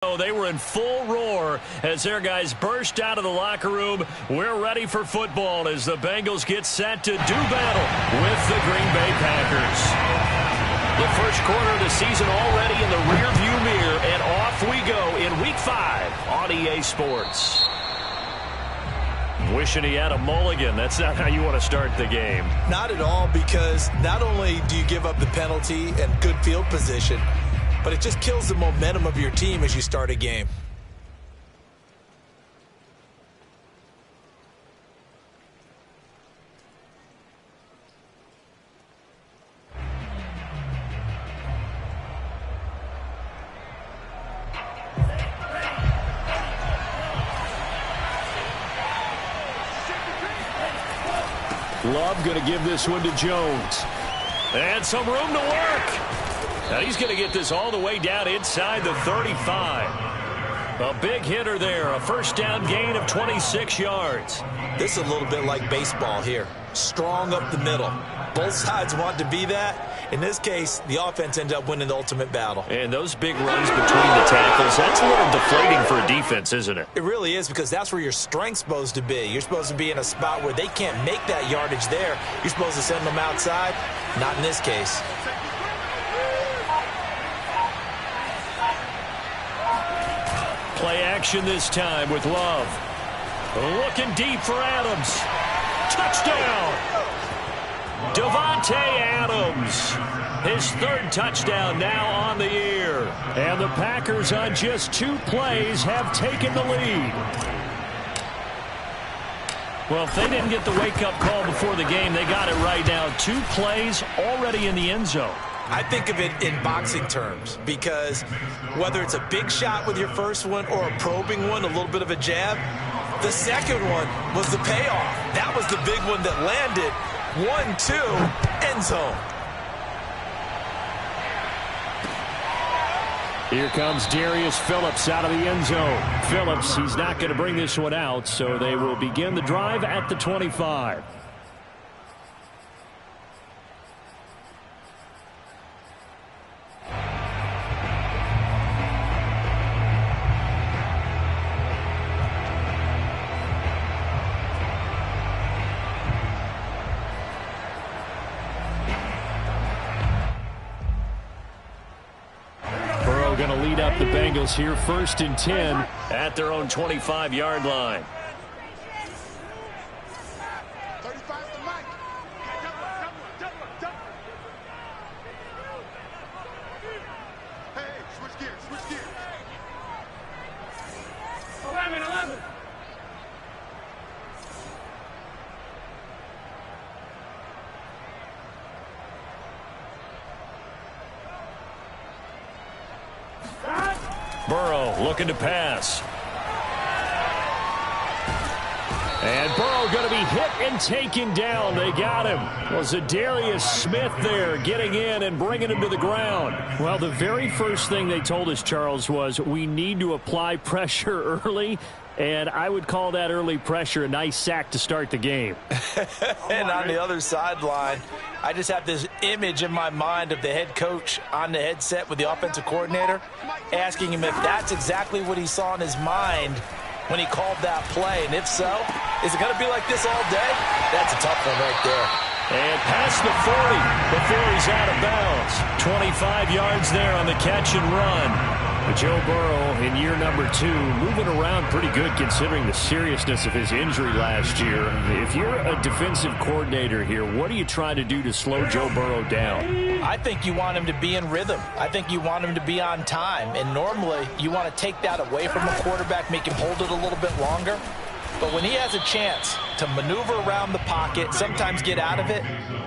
They were in full roar as their guys burst out of the locker room. We're ready for football as the Bengals get set to do battle with the Green Bay Packers. The first quarter of the season already in the rearview mirror, and off we go in Week 5 on EA Sports. Wishing he had a mulligan. That's not how you want to start the game. Not at all, because not only do you give up the penalty and good field position, but it just kills the momentum of your team as you start a game. Love going to give this one to Jones. And some room to work. Now he's going to get this all the way down inside the 35. A big hitter there. A first down gain of 26 yards. This is a little bit like baseball here. Strong up the middle. Both sides want to be that. In this case, the offense ended up winning the ultimate battle. And those big runs between the tackles, that's a little deflating for a defense, isn't it? It really is, because that's where your strength's supposed to be. You're supposed to be in a spot where they can't make that yardage there. You're supposed to send them outside. Not in this case. Play action this time with Love. Looking deep for Adams. Touchdown! Davante Adams. His third touchdown now on the year. And the Packers on just 2 plays have taken the lead. Well, if they didn't get the wake-up call before the game, they got it right now. 2 plays already in the end zone. I think of it in boxing terms, because whether it's a big shot with your first one or a probing one, a little bit of a jab, the second one was the payoff. That was the big one that landed. 1-2, end zone. Here comes Darius Phillips out of the end zone. Phillips, he's not going to bring this one out, so they will begin the drive at the 25. Going to lead up the Bengals here, 1st and 10 at their own 25-yard line. Burrow looking to pass. And Burrow going to be hit and taken down. They got him. Well, Zadarius Smith there getting in and bringing him to the ground. Well, the very first thing they told us, Charles, was we need to apply pressure early. And I would call that early pressure a nice sack to start the game. And on the other sideline, I just have this image in my mind of the head coach on the headset with the offensive coordinator, asking him if that's exactly what he saw in his mind when he called that play. And if so, is it going to be like this all day? That's a tough one right there. And past the 40 before he's out of bounds. 25 yards there on the catch and run. Joe Burrow in year number 2, moving around pretty good considering the seriousness of his injury last year. If you're a defensive coordinator here, what are you trying to do to slow Joe Burrow down? I think you want him to be in rhythm. I think you want him to be on time. And normally you want to take that away from the quarterback, make him hold it a little bit longer. But when he has a chance to maneuver around the pocket, sometimes get out of it,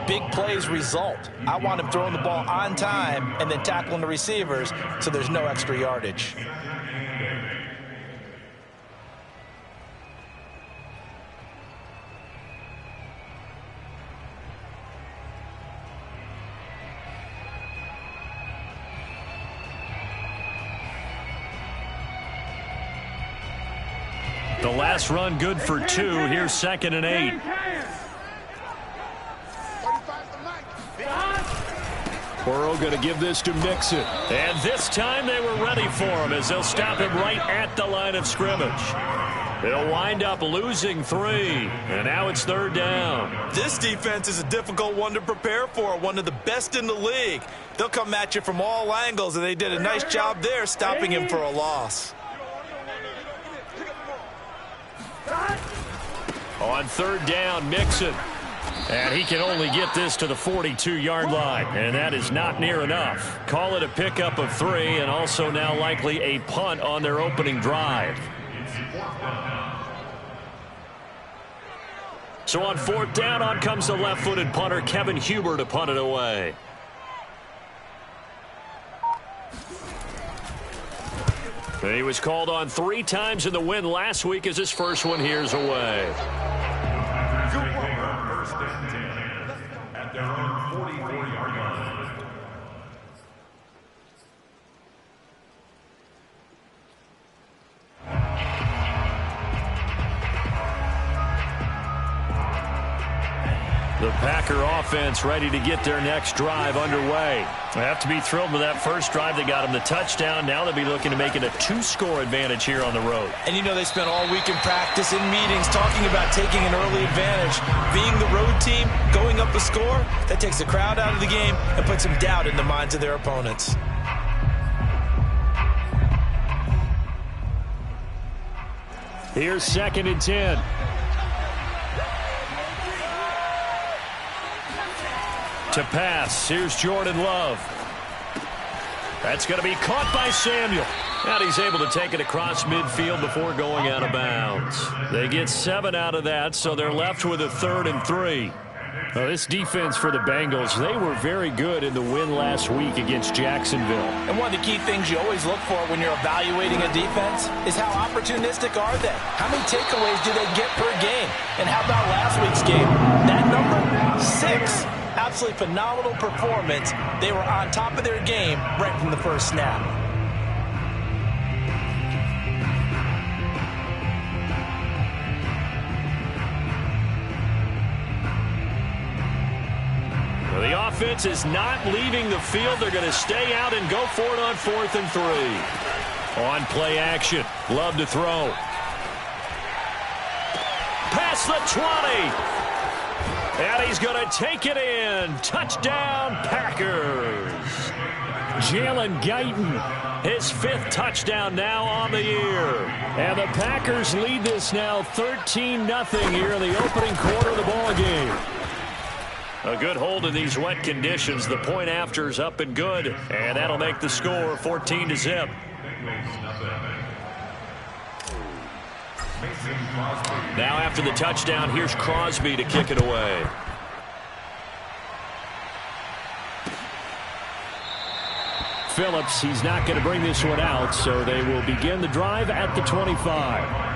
big plays result. I want him throwing the ball on time and then tackling the receivers so there's no extra yardage. The last run good for 2. Here's 2nd and 8. Burrow going to give this to Mixon. And this time they were ready for him as they'll stop him right at the line of scrimmage. They'll wind up losing 3, and now it's 3rd down. This defense is a difficult one to prepare for, one of the best in the league. They'll come at you from all angles, and they did a nice job there stopping him for a loss. On 3rd down, Mixon. And he can only get this to the 42-yard line, and that is not near enough. Call it a pickup of 3, and also now likely a punt on their opening drive. So on 4th down, on comes the left-footed punter, Kevin Huber, to punt it away. And he was called on 3 times in the win last week as his first one here's away. First and 10 at their own 44-yard line. The Packer offense ready to get their next drive underway. They have to be thrilled with that first drive. They got them the touchdown. Now they'll be looking to make it a 2-score advantage here on the road. And you know they spent all week in practice, in meetings, talking about taking an early advantage. Being the road team, going up a score, that takes the crowd out of the game and puts some doubt in the minds of their opponents. Here's 2nd and 10. To pass, here's Jordan Love. That's going to be caught by Samuel. And he's able to take it across midfield before going out of bounds. They get 7 out of that, so they're left with a 3rd and 3. Now, this defense for the Bengals, they were very good in the win last week against Jacksonville. And one of the key things you always look for when you're evaluating a defense is how opportunistic are they? How many takeaways do they get per game? And how about last week's game? That number, 6. Absolutely phenomenal performance. They were on top of their game right from the first snap. Well, the offense is not leaving the field. They're going to stay out and go for it on 4th and 3. On play action, Love to throw. Past the 20. And he's going to take it in. Touchdown, Packers. Jalen Guyton, his 5th touchdown now on the year. And the Packers lead this now 13-0 here in the opening quarter of the ball game. A good hold in these wet conditions. The point after is up and good. And that'll make the score 14-0. Now after the touchdown, here's Crosby to kick it away. Phillips, he's not going to bring this one out, so they will begin the drive at the 25.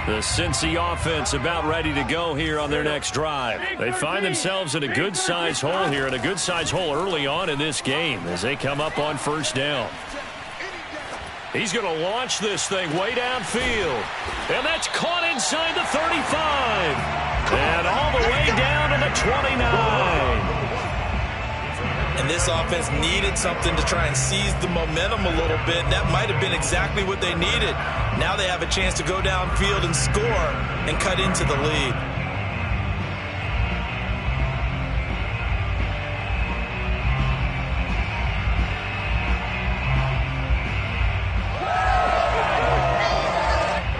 The Cincy offense about ready to go here on their next drive. They find themselves in a good-sized hole here, and a good-sized hole early on in this game as they come up on 1st down. He's going to launch this thing way downfield. And that's caught inside the 35. And all the way down to the 29. And this offense needed something to try and seize the momentum a little bit. That might have been exactly what they needed. Now they have a chance to go downfield and score and cut into the lead.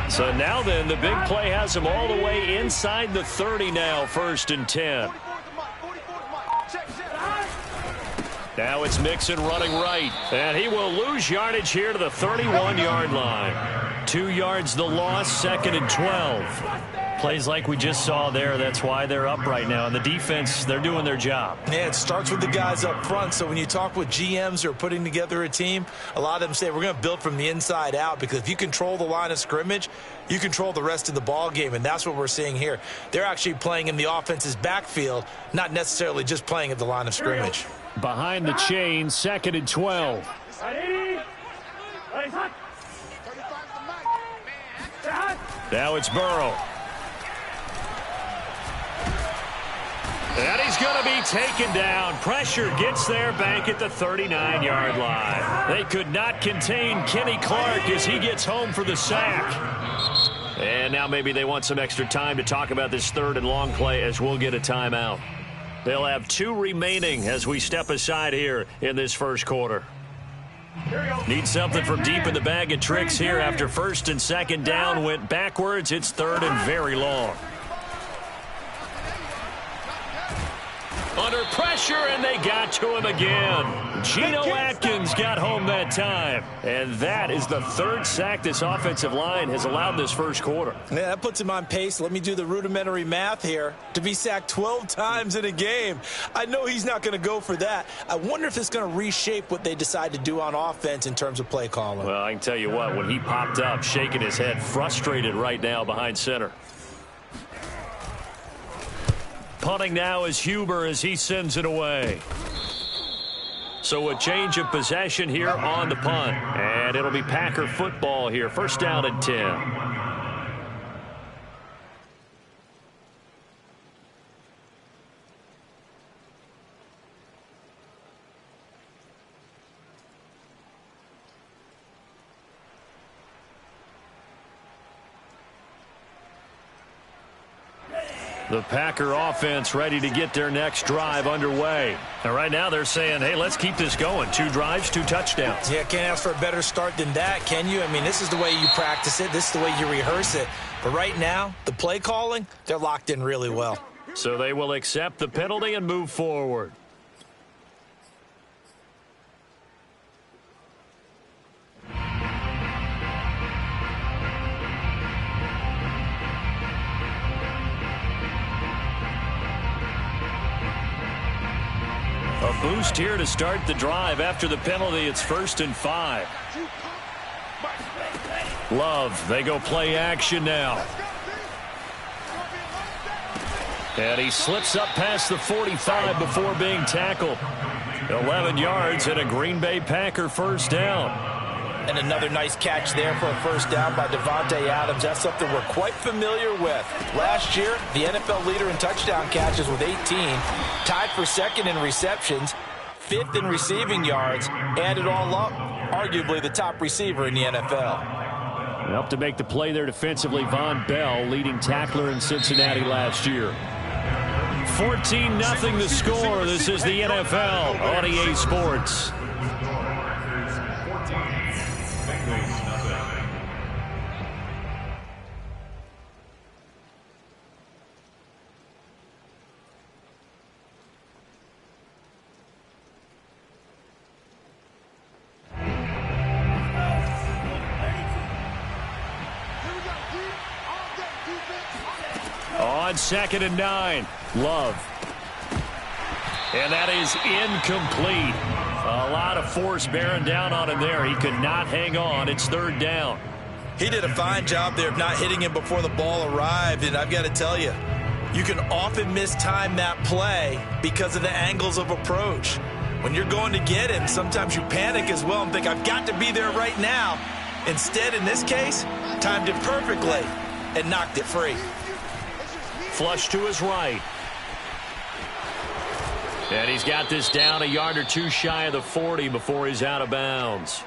So now then, the big play has him all the way inside the 30 now, 1st and 10. Now it's Mixon running right, and he will lose yardage here to the 31-yard line. 2 yards the loss, 2nd and 12. Plays like we just saw there. That's why they're up right now. And the defense, they're doing their job. Yeah, it starts with the guys up front. So when you talk with GMs who are putting together a team, a lot of them say we're going to build from the inside out, because if you control the line of scrimmage, you control the rest of the ball game, and that's what we're seeing here. They're actually playing in the offense's backfield, not necessarily just playing at the line of scrimmage. Behind the chain, 2nd and 12. Now it's Burrow. And he's going to be taken down. Pressure gets there back at the 39-yard line. They could not contain Kenny Clark as he gets home for the sack. And now maybe they want some extra time to talk about this third and long play as we'll get a timeout. They'll have 2 remaining as we step aside here in this first quarter. Need something from deep in the bag of tricks here after first and second down went backwards. It's third and very long. Under pressure, and they got to him again. Geno Atkins got home that time. And that is the 3rd sack this offensive line has allowed this first quarter. Yeah, that puts him on pace. Let me do the rudimentary math here. To be sacked 12 times in a game. I know he's not going to go for that. I wonder if it's going to reshape what they decide to do on offense in terms of play calling. Well, I can tell you what, when he popped up, shaking his head, frustrated right now behind center. Punting now is Huber as he sends it away. So a change of possession here on the punt. And it'll be Packer football here. First down and 10. The Packer offense ready to get their next drive underway. And right now they're saying, hey, let's keep this going. 2 drives, 2 touchdowns. Yeah, can't ask for a better start than that, can you? I mean, this is the way you practice it. This is the way you rehearse it. But right now, the play calling, they're locked in really well. So they will accept the penalty and move forward. A boost here to start the drive. After the penalty, it's 1st and 5. Love, they go play action now. And he slips up past the 45 before being tackled. 11 yards and a Green Bay Packer first down. And another nice catch there for a first down by Davante Adams. That's something we're quite familiar with. Last year, the NFL leader in touchdown catches with 18, tied for 2nd in receptions, 5th in receiving yards, and it all up, arguably the top receiver in the NFL. Helped to make the play there defensively, Von Bell, leading tackler in Cincinnati last year. 14-0 the score. This is the NFL on EA Sports. On 2nd and 9, Love. And that is incomplete. A lot of force bearing down on him there. He could not hang on. It's 3rd down. He did a fine job there of not hitting him before the ball arrived. And I've got to tell you, you can often mistime that play because of the angles of approach. When you're going to get him, sometimes you panic as well and think, I've got to be there right now. Instead, in this case, timed it perfectly and knocked it free. Flush to his right. And he's got this down a yard or 2 shy of the 40 before he's out of bounds.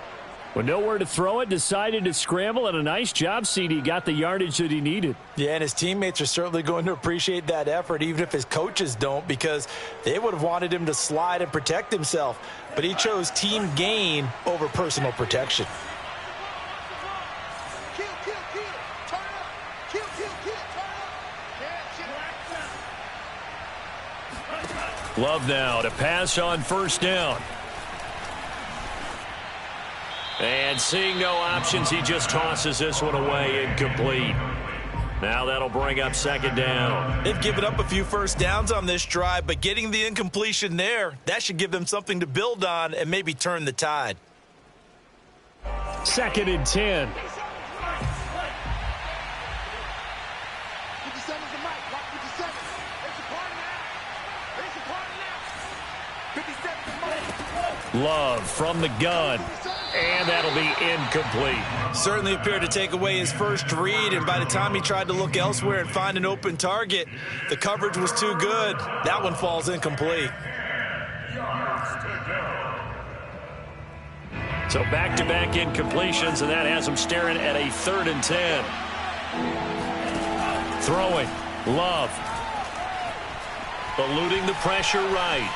With nowhere to throw it, decided to scramble, and a nice job, CD. Got the yardage that he needed. Yeah, and his teammates are certainly going to appreciate that effort, even if his coaches don't, because they would have wanted him to slide and protect himself. But he chose team gain over personal protection. Love now to pass on first down. And seeing no options, he just tosses this one away, incomplete. Now that'll bring up 2nd down. They've given up a few first downs on this drive, but getting the incompletion there, that should give them something to build on and maybe turn the tide. 2nd and 10. Love from the gun. And that'll be incomplete. Certainly appeared to take away his first read, and by the time he tried to look elsewhere and find an open target, the coverage was too good. That one falls incomplete. So back-to-back incompletions, and that has him staring at a 3rd and 10. Throwing. Love. Eluding the pressure right.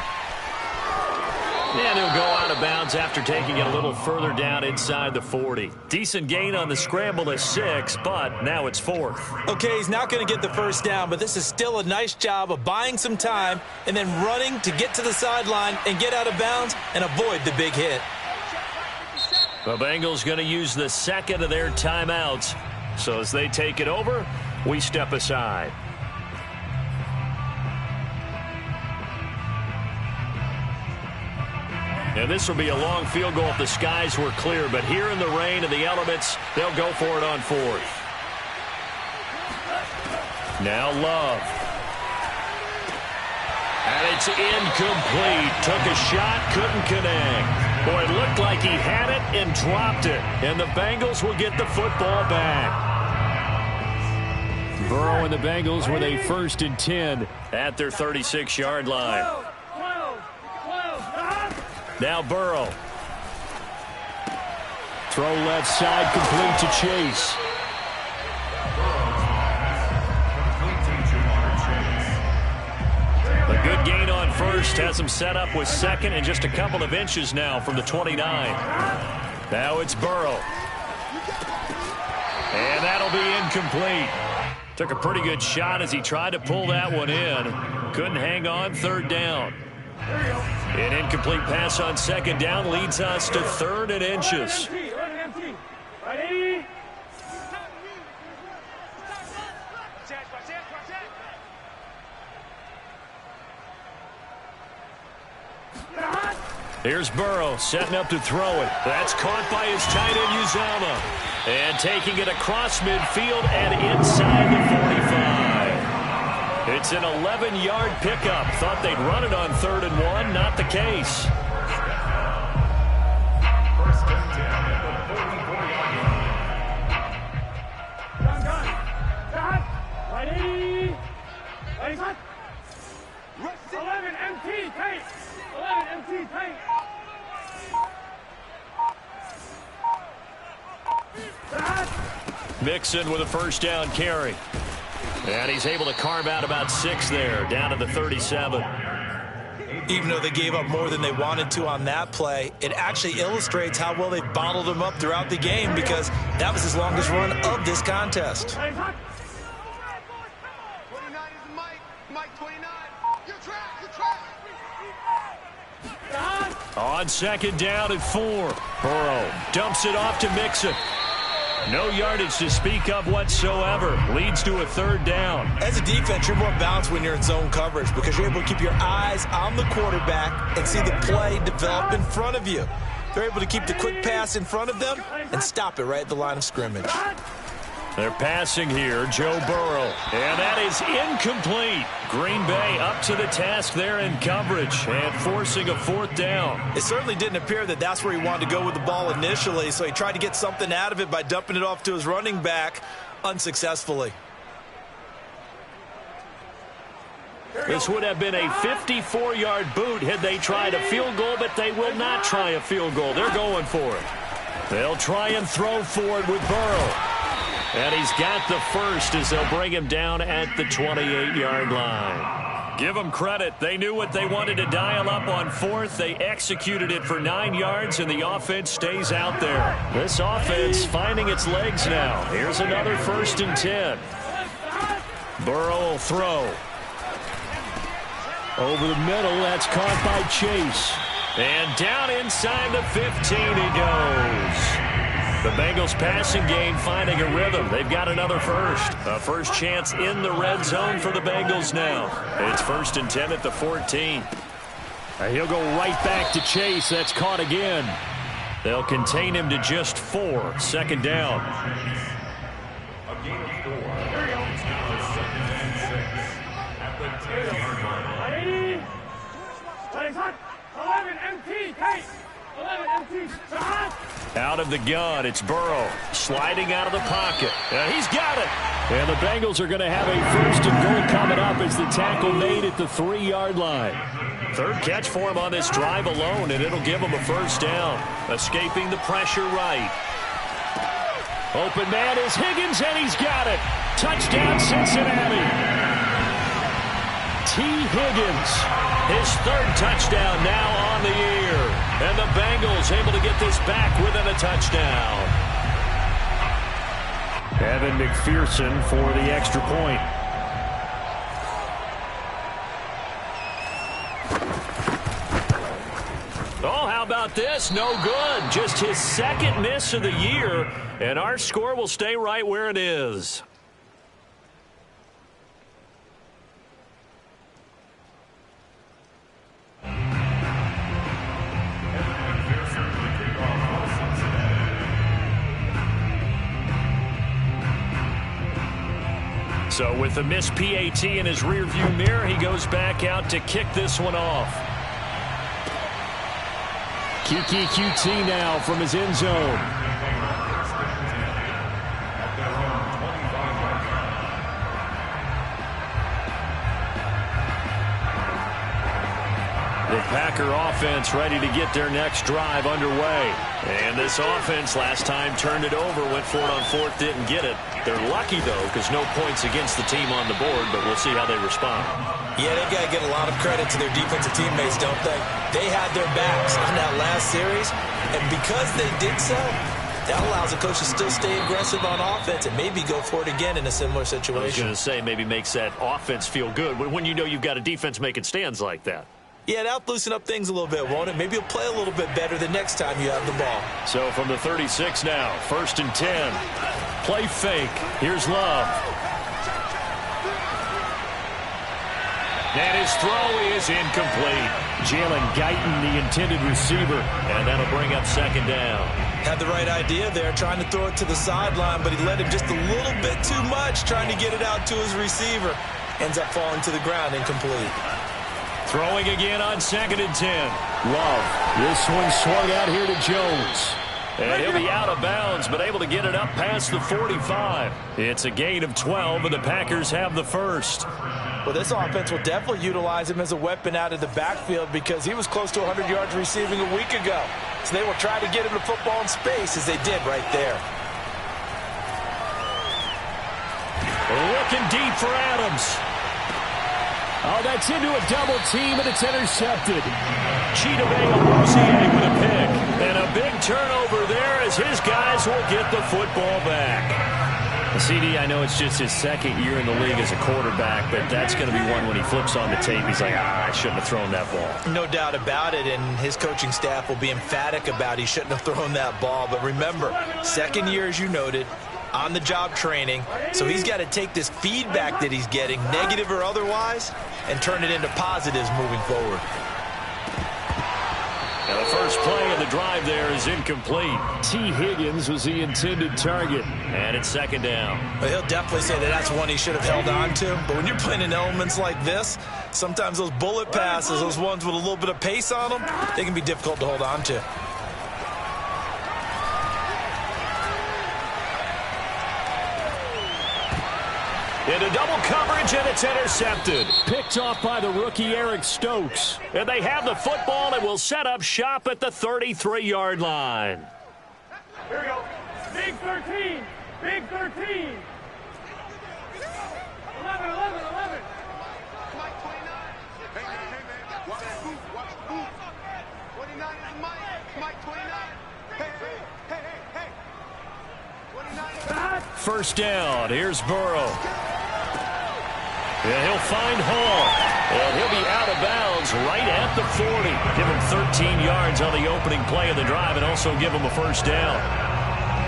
And he'll go out of bounds after taking it a little further down inside the 40. Decent gain on the scramble to 6, but now it's 4th. Okay, he's not going to get the first down, but this is still a nice job of buying some time and then running to get to the sideline and get out of bounds and avoid the big hit. The Bengals going to use the 2nd of their timeouts. So as they take it over, we step aside. And this will be a long field goal if the skies were clear. But here in the rain and the elements, they'll go for it on 4th. Now Love. And it's incomplete. Took a shot, couldn't connect. Boy, it looked like he had it and dropped it. And the Bengals will get the football back. Burrow and the Bengals with a 1st and 10 at their 36-yard line. Now Burrow. Throw left side, complete to Chase. A good gain on 1st has him set up with 2nd and just a couple of inches now from the 29. Now it's Burrow. And that'll be incomplete. Took a pretty good shot as he tried to pull that one in. Couldn't hang on, 3rd down. An incomplete pass on 2nd down leads us to 3rd and inches. Here's Burrow setting up to throw it. That's caught by his tight end Uzama. And taking it across midfield and inside the 45. It's an 11-yard pickup. Thought they'd run it on 3rd and 1. Not the case. First and 10 at the 11 MT, take! 11 MT, take! Mixon with a 1st down carry. And he's able to carve out about 6 there, down to the 37. Even though they gave up more than they wanted to on that play, it actually illustrates how well they've bottled him up throughout the game because that was his longest run of this contest. 29 is Mike. Mike 29. You're trapped. On 2nd down at 4. Burrow dumps it off to Mixon. No yardage to speak of whatsoever. Leads to a 3rd down. As a defense, you're more balanced when you're in zone coverage because you're able to keep your eyes on the quarterback and see the play develop in front of you. They're able to keep the quick pass in front of them and stop it right at the line of scrimmage. They're passing here, Joe Burrow. And that is incomplete. Green Bay up to the task there in coverage and forcing a 4th down. It certainly didn't appear that that's where he wanted to go with the ball initially, so he tried to get something out of it by dumping it off to his running back unsuccessfully. This would have been a 54-yard boot had they tried a field goal, but they will not try a field goal. They're going for it. They'll try and throw for it with Burrow. And he's got the 1st as they'll bring him down at the 28-yard line. Give them credit. They knew what they wanted to dial up on 4th. They executed it for 9 yards, and the offense stays out there. This offense finding its legs now. Here's another 1st and 10. Burrow will throw. Over the middle, that's caught by Chase. And down inside the 15 he goes. The Bengals passing game finding a rhythm. They've got another 1st. A 1st chance in the red zone for the Bengals now. It's 1st and 10 at the 14. He'll go right back to Chase. That's caught again. They'll contain him to just 4. 2nd down. A gain of 4. It's now 2nd and 6 at the 10-yard line. 11 MT, take! 11 empty. Out of the gun, it's Burrow sliding out of the pocket. And he's got it. And the Bengals are going to have a first and goal coming up as the tackle made at the 3-yard line. Third catch for him on this drive alone, and it'll give him a first down. Escaping the pressure right. Open man is Higgins, and he's got it. Touchdown, Cincinnati. T. Higgins, his third touchdown now on the year. And the Bengals able to get this back within a touchdown. Evan McPherson for the extra point. Oh, how about this? No good. Just his second miss of the year, and our score will stay right where it is. So with the missed PAT in his rearview mirror, he goes back out to kick this one off. Kiki QT now from his end zone. The Packer offense ready to get their next drive underway. And this offense last time turned it over, went for it on fourth, didn't get it. They're lucky, though, because no points against the team on the board, but we'll see how they respond. Yeah, they've got to get a lot of credit to their defensive teammates, don't they? They had their backs on that last series, and because they did so, that allows the coach to still stay aggressive on offense and maybe go for it again in a similar situation. I was going to say maybe makes that offense feel good when you know you've got a defense making stands like that. Yeah, that'll loosen up things a little bit, won't it? Maybe you'll play a little bit better the next time you have the ball. So from the 36 now, 1st and 10. Play fake. Here's Love. And his throw is incomplete. Jalen Guyton, the intended receiver, and that'll bring up 2nd down. Had the right idea there, trying to throw it to the sideline, but he let him just a little bit too much, trying to get it out to his receiver. Ends up falling to the ground, incomplete. Throwing again on 2nd and 10. Love. This one swung out here to Jones. And he'll be out of bounds, but able to get it up past the 45. It's a gain of 12, and the Packers have the first. Well, this offense will definitely utilize him as a weapon out of the backfield because he was close to 100 yards receiving a week ago. So they will try to get him the football in space as they did right there. Looking deep for Adams. Oh, that's into a double team, and it's intercepted. Chidobe with a pick. And a big turnover there as his guys will get the football back. CD, I know it's just his second year in the league as a quarterback, but that's going to be one when he flips on the tape. He's like, I shouldn't have thrown that ball. No doubt about it, and his coaching staff will be emphatic about he shouldn't have thrown that ball. But remember, second year, as you noted, on-the-job training, so he's got to take this feedback that he's getting, negative or otherwise, and turn it into positives moving forward. And the first play of the drive there is incomplete. T. Higgins was the intended target, and it's 2nd down. Well, he'll definitely say that that's one he should have held on to, but when you're playing in elements like this, sometimes those bullet passes, those ones with a little bit of pace on them, they can be difficult to hold on to. Into double coverage, and it's intercepted. Picked off by the rookie Eric Stokes. And they have the football and will set up shop at the 33-yard line. Here we go. Big 13. Big 13. 11, 11, 11. Mike 29. Hey, man. Watch the boot. Watch the boot. 29 is Mike. Mike 29. Hey. 29 is... First down. Here's Burrow. And he'll find Hall. And he'll be out of bounds right at the 40. Give him 13 yards on the opening play of the drive and also give him a first down.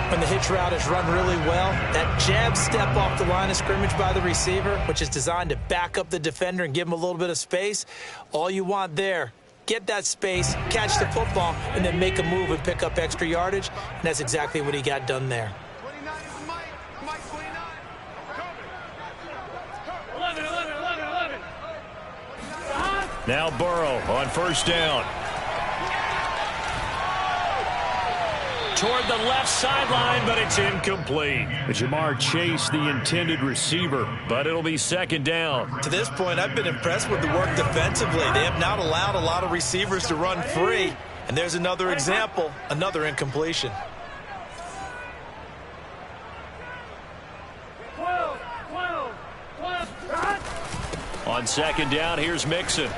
When the hitch route is run really well, that jab step off the line of scrimmage by the receiver, which is designed to back up the defender and give him a little bit of space, all you want there, get that space, catch the football, and then make a move and pick up extra yardage. And that's exactly what he got done there. 29 is Mike. Mike 29. 11, 11, 11, 11. Now Burrow on first down. toward the left sideline, but it's incomplete. Jamar Chase, the intended receiver, but it'll be second down. To this point, I've been impressed with the work defensively. They have not allowed a lot of receivers to run free. And there's another example, another incompletion. 12. On second down, here's Mixon.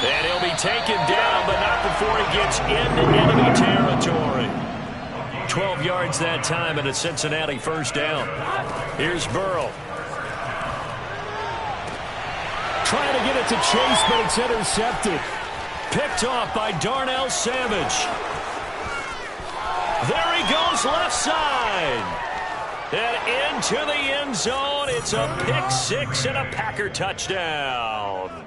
And he'll be taken down, but not before he gets into enemy territory. 12 yards that time and a Cincinnati first down. Here's Burrow. Trying to get it to Chase, but it's intercepted. Picked off by Darnell Savage. There he goes left side. And into the end zone. It's a pick six and a Packer touchdown.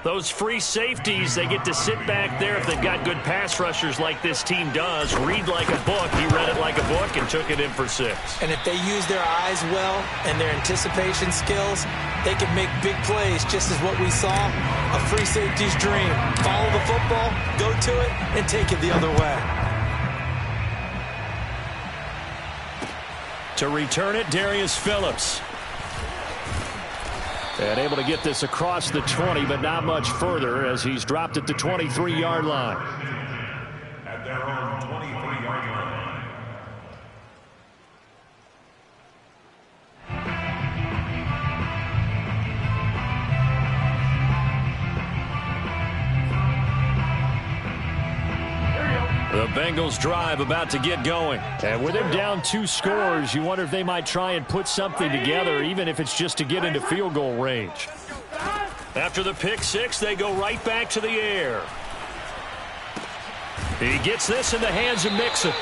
Those free safeties, they get to sit back there if they've got good pass rushers like this team does. Read like a book. He read it like a book and took it in for 6. And if they use their eyes well and their anticipation skills, they can make big plays, just as what we saw. A free safety's dream. Follow the football, go to it, and take it the other way. To return it, Darius Phillips. And able to get this across the 20, but not much further as he's dropped it to 23-yard line. At their own 23-yard line. The Bengals drive about to get going. And with him down 2 scores, you wonder if they might try and put something together, even if it's just to get into field goal range. After the pick 6, they go right back to the air. He gets this in the hands of Mixon.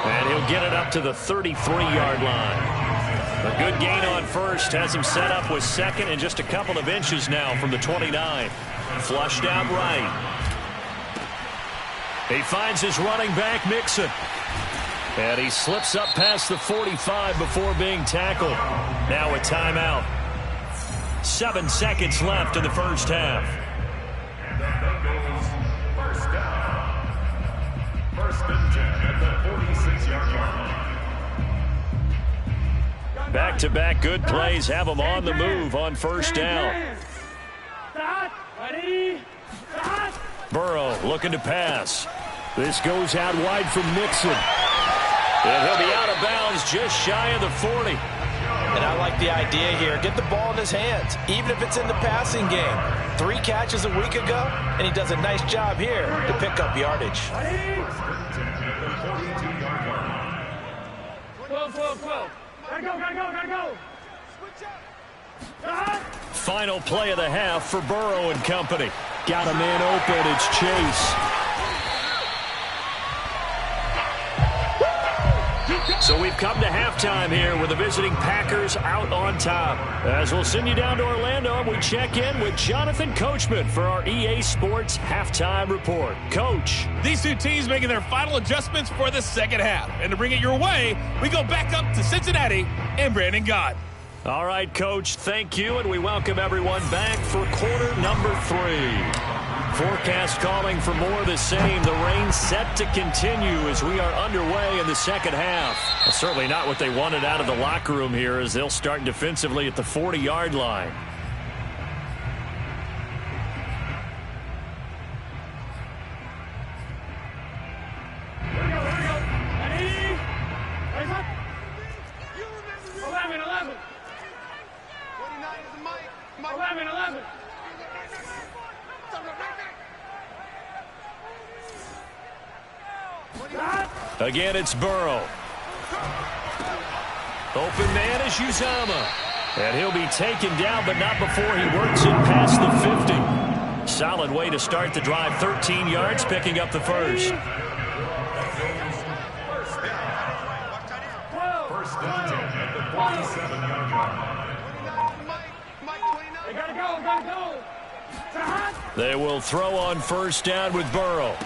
And he'll get it up to the 33-yard line. A good gain on first has him set up with second and just a couple of inches now from the 29. Flushed out right. He finds his running back, Mixon. And he slips up past the 45 before being tackled. Now a timeout. 7 seconds left in the first half. And the Bengals first down. First and 10 at the 46-yard line. Back-to-back good plays have him on the move on first down. Burrow looking to pass. This goes out wide from Mixon. And he'll be out of bounds just shy of the 40. And I like the idea here. Get the ball in his hands, even if it's in the passing game. 3 catches a week ago, and he does a nice job here to pick up yardage. 12. Gotta go. Final play of the half for Burrow and company. Got a man open. It's Chase. So we've come to halftime here with the visiting Packers out on top. As we'll send you down to Orlando, we check in with Jonathan Coachman for our EA Sports Halftime Report. Coach. These 2 teams making their final adjustments for the second half. And to bring it your way, we go back up to Cincinnati and Brandon Gott. All right, Coach, thank you, and we welcome everyone back for quarter number 3. Forecast calling for more of the same. The rain set to continue as we are underway in the second half. Well, certainly not what they wanted out of the locker room here as they'll start defensively at the 40-yard line. Again, it's Burrow. Open man is Uzama. And he'll be taken down, but not before he works it past the 50. Solid way to start the drive. 13 yards, picking up the first. First and 10 at the 47-yard line. They will throw on first down with Burrow.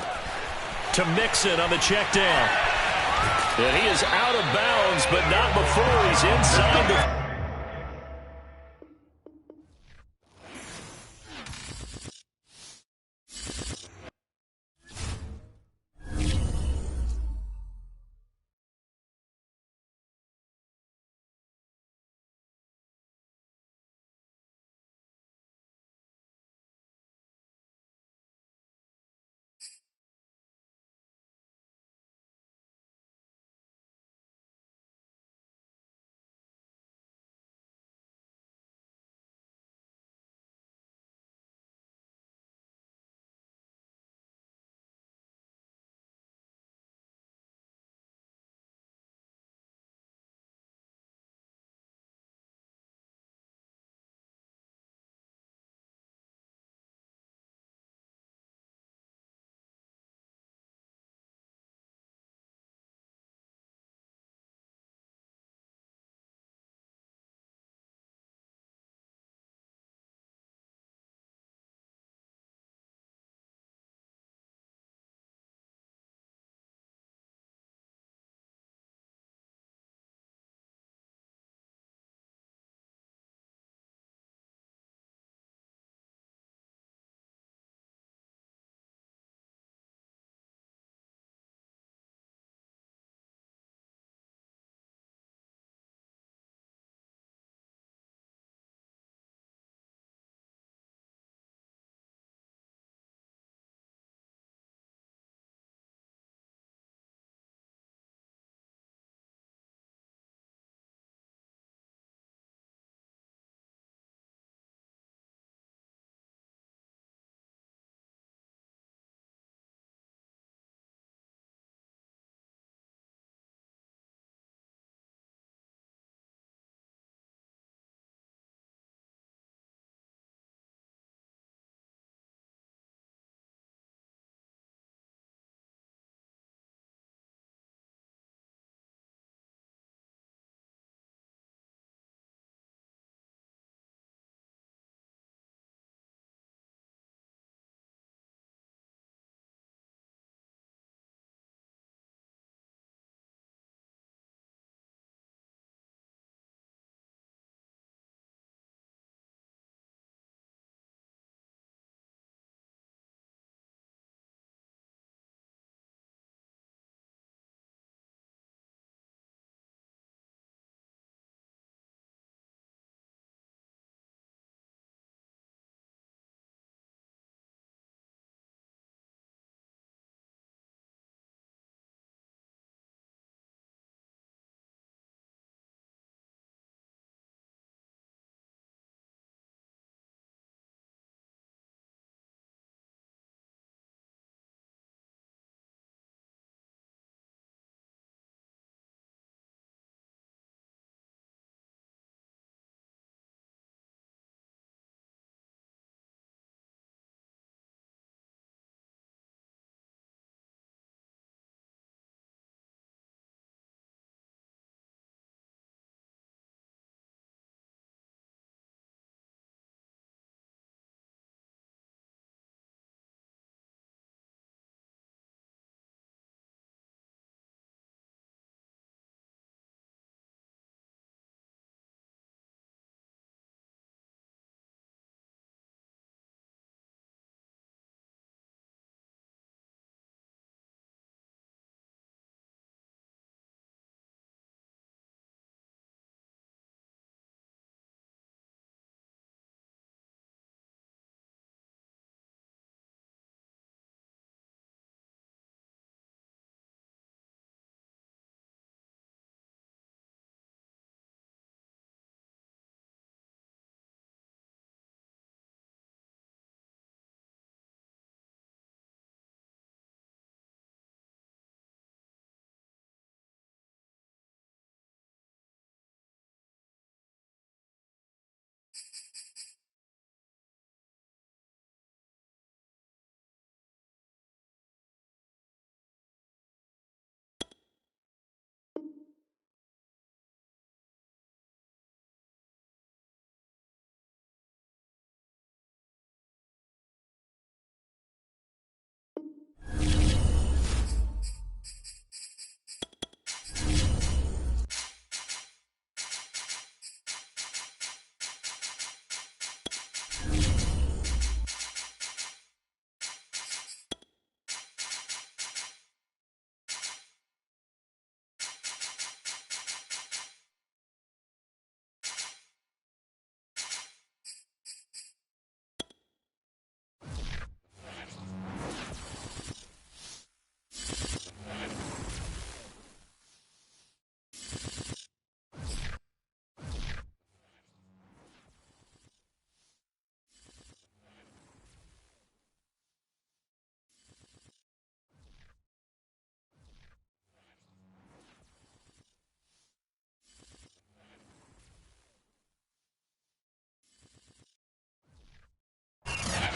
To Mixon on the check down. And he is out of bounds, but not before he's inside the...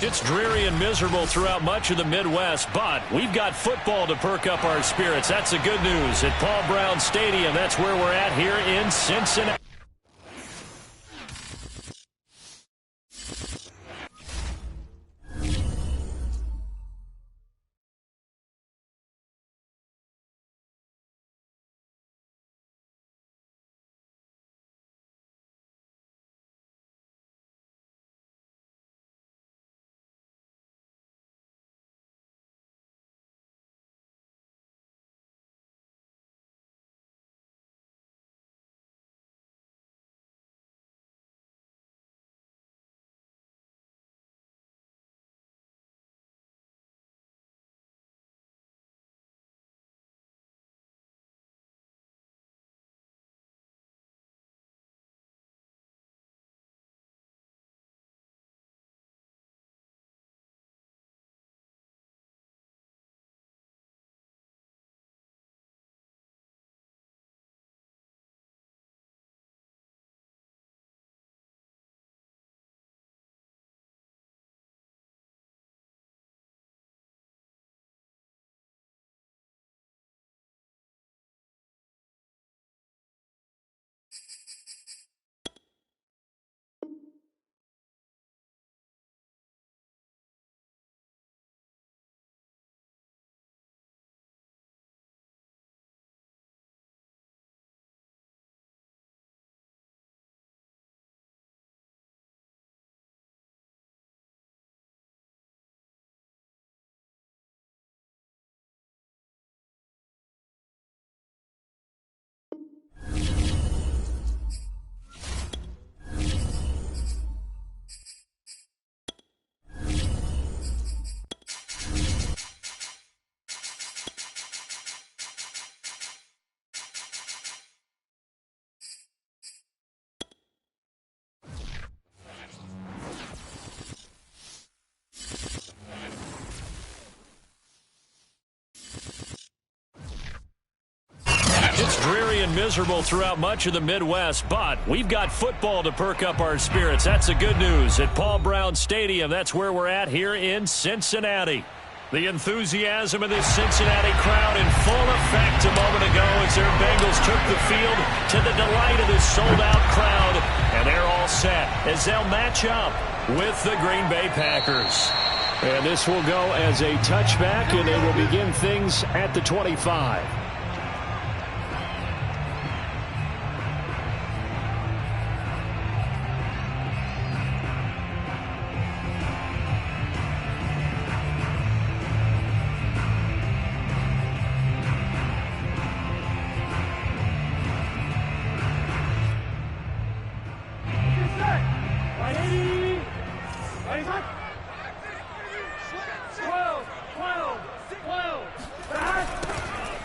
It's dreary and miserable throughout much of the Midwest, but we've got football to perk up our spirits. That's the good news at Paul Brown Stadium. That's where we're at here in Cincinnati. It's dreary and miserable throughout much of the Midwest, but we've got football to perk up our spirits. That's the good news at Paul Brown Stadium. That's where we're at here in Cincinnati. The enthusiasm of this Cincinnati crowd in full effect a moment ago as their Bengals took the field to the delight of this sold-out crowd. And they're all set as they'll match up with the Green Bay Packers. And this will go as a touchback, and they will begin things at the 25.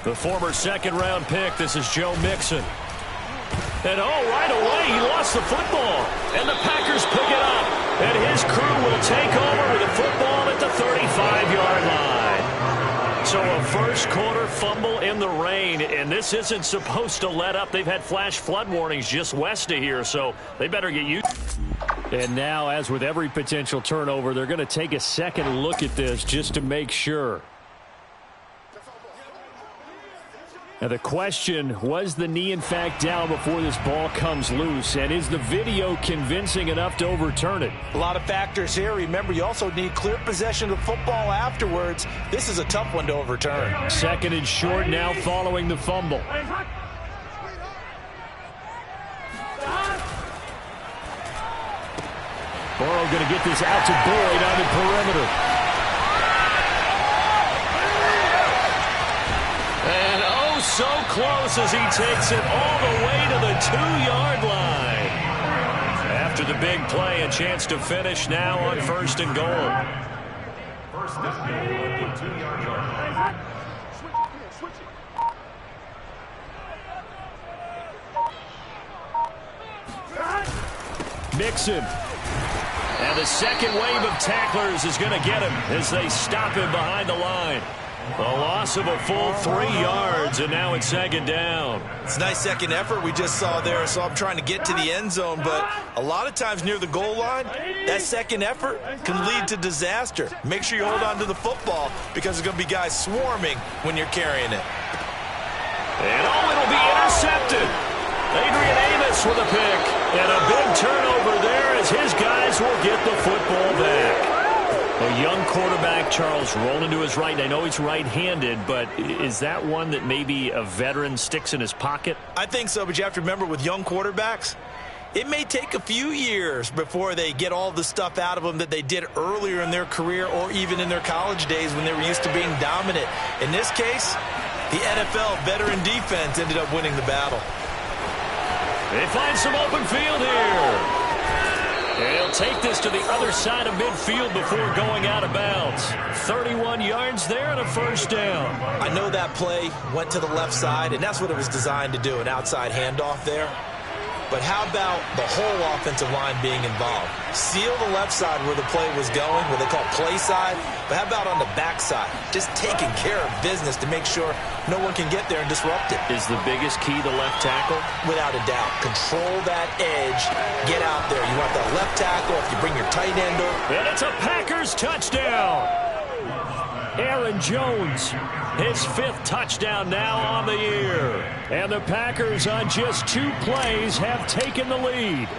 The former second-round pick, this is Joe Mixon. And, right away, he lost the football. And the Packers pick it up. And his crew will take over with the football at the 35-yard line. So a first-quarter fumble in the rain, and this isn't supposed to let up. They've had flash flood warnings just west of here, so they better get used. And now, as with every potential turnover, they're going to take a second look at this just to make sure. Now the question, was the knee in fact down before this ball comes loose? And is the video convincing enough to overturn it? A lot of factors here. Remember, you also need clear possession of the football afterwards. This is a tough one to overturn. Second and short now following the fumble. Burrow going to get this out to Boyd on the perimeter. And so close as he takes it all the way to the 2-yard line. After the big play, a chance to finish now on first and goal. First and goal at the 2-yard line. Mixon. And the second wave of tacklers is going to get him as they stop him behind the line. A loss of a full 3 yards, and now it's second down. It's a nice second effort we just saw there. So I'm trying to get to the end zone, but a lot of times near the goal line, that second effort can lead to disaster. Make sure you hold on to the football because there's going to be guys swarming when you're carrying it. And it'll be intercepted. Adrian Amos with a pick. And a big turnover there as his guys will get the football back. A young quarterback, Charles, rolling to his right. I know he's right-handed, but is that one that maybe a veteran sticks in his pocket? I think so, but you have to remember with young quarterbacks, it may take a few years before they get all the stuff out of them that they did earlier in their career or even in their college days when they were used to being dominant. In this case, the NFL veteran defense ended up winning the battle. They find some open field here. He'll take this to the other side of midfield before going out of bounds. 31 yards there and a first down. I know that play went to the left side, and that's what it was designed to do, an outside handoff there. But how about the whole offensive line being involved? Seal the left side where the play was going, what they call play side. But how about on the back side? Just taking care of business to make sure no one can get there and disrupt it. Is the biggest key the left tackle? Without a doubt. Control that edge. Get out there. You want that left tackle if you bring your tight end up. And it's a Packers touchdown. Aaron Jones, his 5th touchdown now on the year. And the Packers on just 2 plays have taken the lead.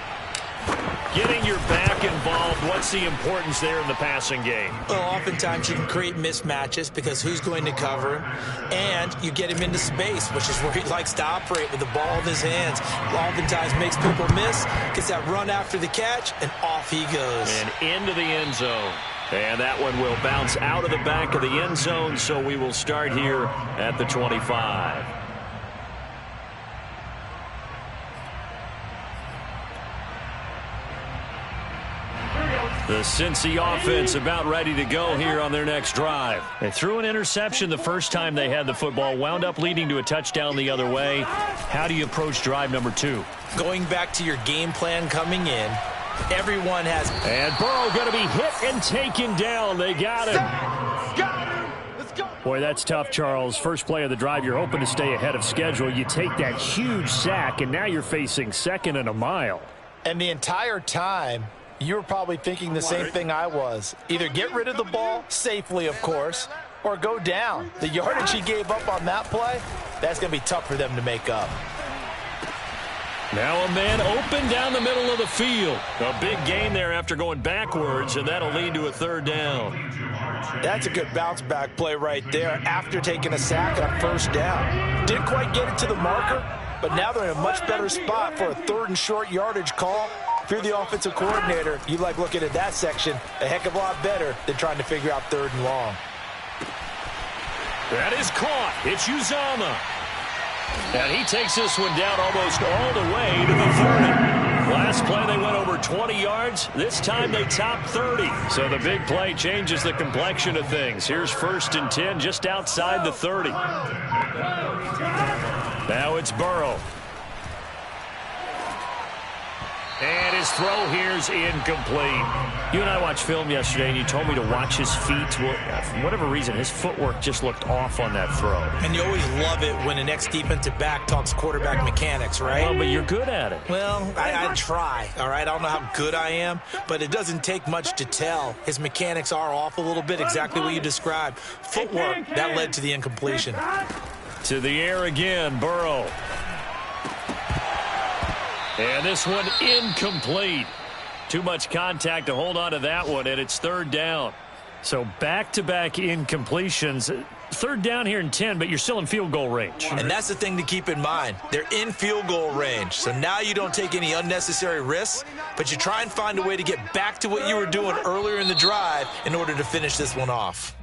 Getting your back involved, what's the importance there in the passing game? Well, oftentimes you can create mismatches because who's going to cover him, and you get him into space, which is where he likes to operate with the ball in his hands. Oftentimes makes people miss, gets that run after the catch, and off he goes. And into the end zone. And that one will bounce out of the back of the end zone, so we will start here at the 25. The Cincy offense about ready to go here on their next drive. They threw an interception the first time they had the football, wound up leading to a touchdown the other way. How do you approach drive number 2? Going back to your game plan coming in, everyone has... And Burrow going to be hit and taken down. They got him. Let's go. Boy, that's tough, Charles. First play of the drive, you're hoping to stay ahead of schedule. You take that huge sack, and now you're facing 2nd and a mile. And the entire time, you were probably thinking the same thing I was. Either get rid of the ball, safely, of course, or go down. The yardage he gave up on that play, that's going to be tough for them to make up. Now a man open down the middle of the field. A big gain there after going backwards, and that'll lead to a 3rd down. That's a good bounce-back play right there after taking a sack on 1st down. Didn't quite get it to the marker, but now they're in a much better spot for a 3rd and short yardage call. If you're the offensive coordinator, you like looking at that section a heck of a lot better than trying to figure out 3rd and long. That is caught. It's Uzomah. And he takes this one down almost all the way to the 30. Last play they went over 20 yards. This time they top 30. So the big play changes the complexion of things. Here's 1st and 10 just outside the 30. Now it's Burrow. And his throw here's incomplete. You and I watched film yesterday, and you told me to watch his feet. Well, for whatever reason, his footwork just looked off on that throw. And you always love it when an ex-defensive back talks quarterback mechanics, right? Well, but you're good at it. Well, I try, all right? I don't know how good I am, but it doesn't take much to tell. His mechanics are off a little bit, exactly what you described. Footwork, that led to the incompletion. To the air again, Burrow. And this one incomplete. Too much contact to hold on to that one, and it's 3rd down. So back-to-back incompletions. 3rd down here in 10, but you're still in field goal range. And that's the thing to keep in mind. They're in field goal range. So now you don't take any unnecessary risks, but you try and find a way to get back to what you were doing earlier in the drive in order to finish this one off.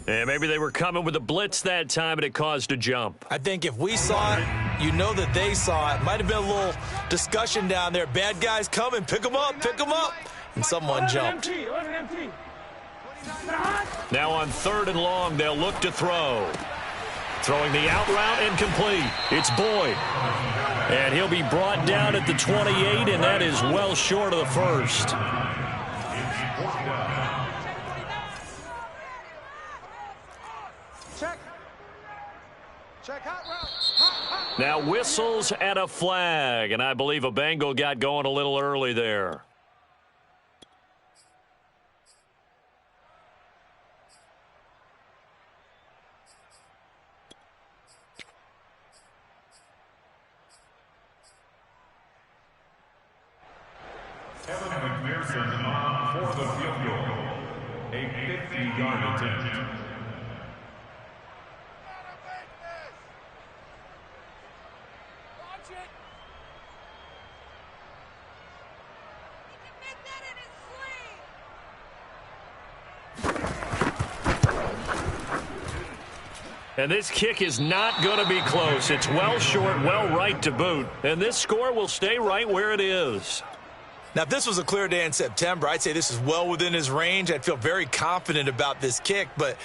And maybe they were coming with a blitz that time, and it caused a jump. I think if we saw it, you know that they saw it. Might have been a little discussion down there. Bad guys coming. Pick them up. Pick them up. And someone jumped. Now on 3rd and long, they'll look to throw. Throwing the out route incomplete. It's Boyd. And he'll be brought down at the 28, and that is well short of the 1st. Check hot route. Hot. Now whistles and a flag, and I believe a Bengal got going a little early there. Kevin McPherson on for the field goal. A 50-yard attempt. And this kick is not going to be close. It's well short, well right to boot. And this score will stay right where it is. Now, if this was a clear day in September, I'd say this is well within his range. I'd feel very confident about this kick, but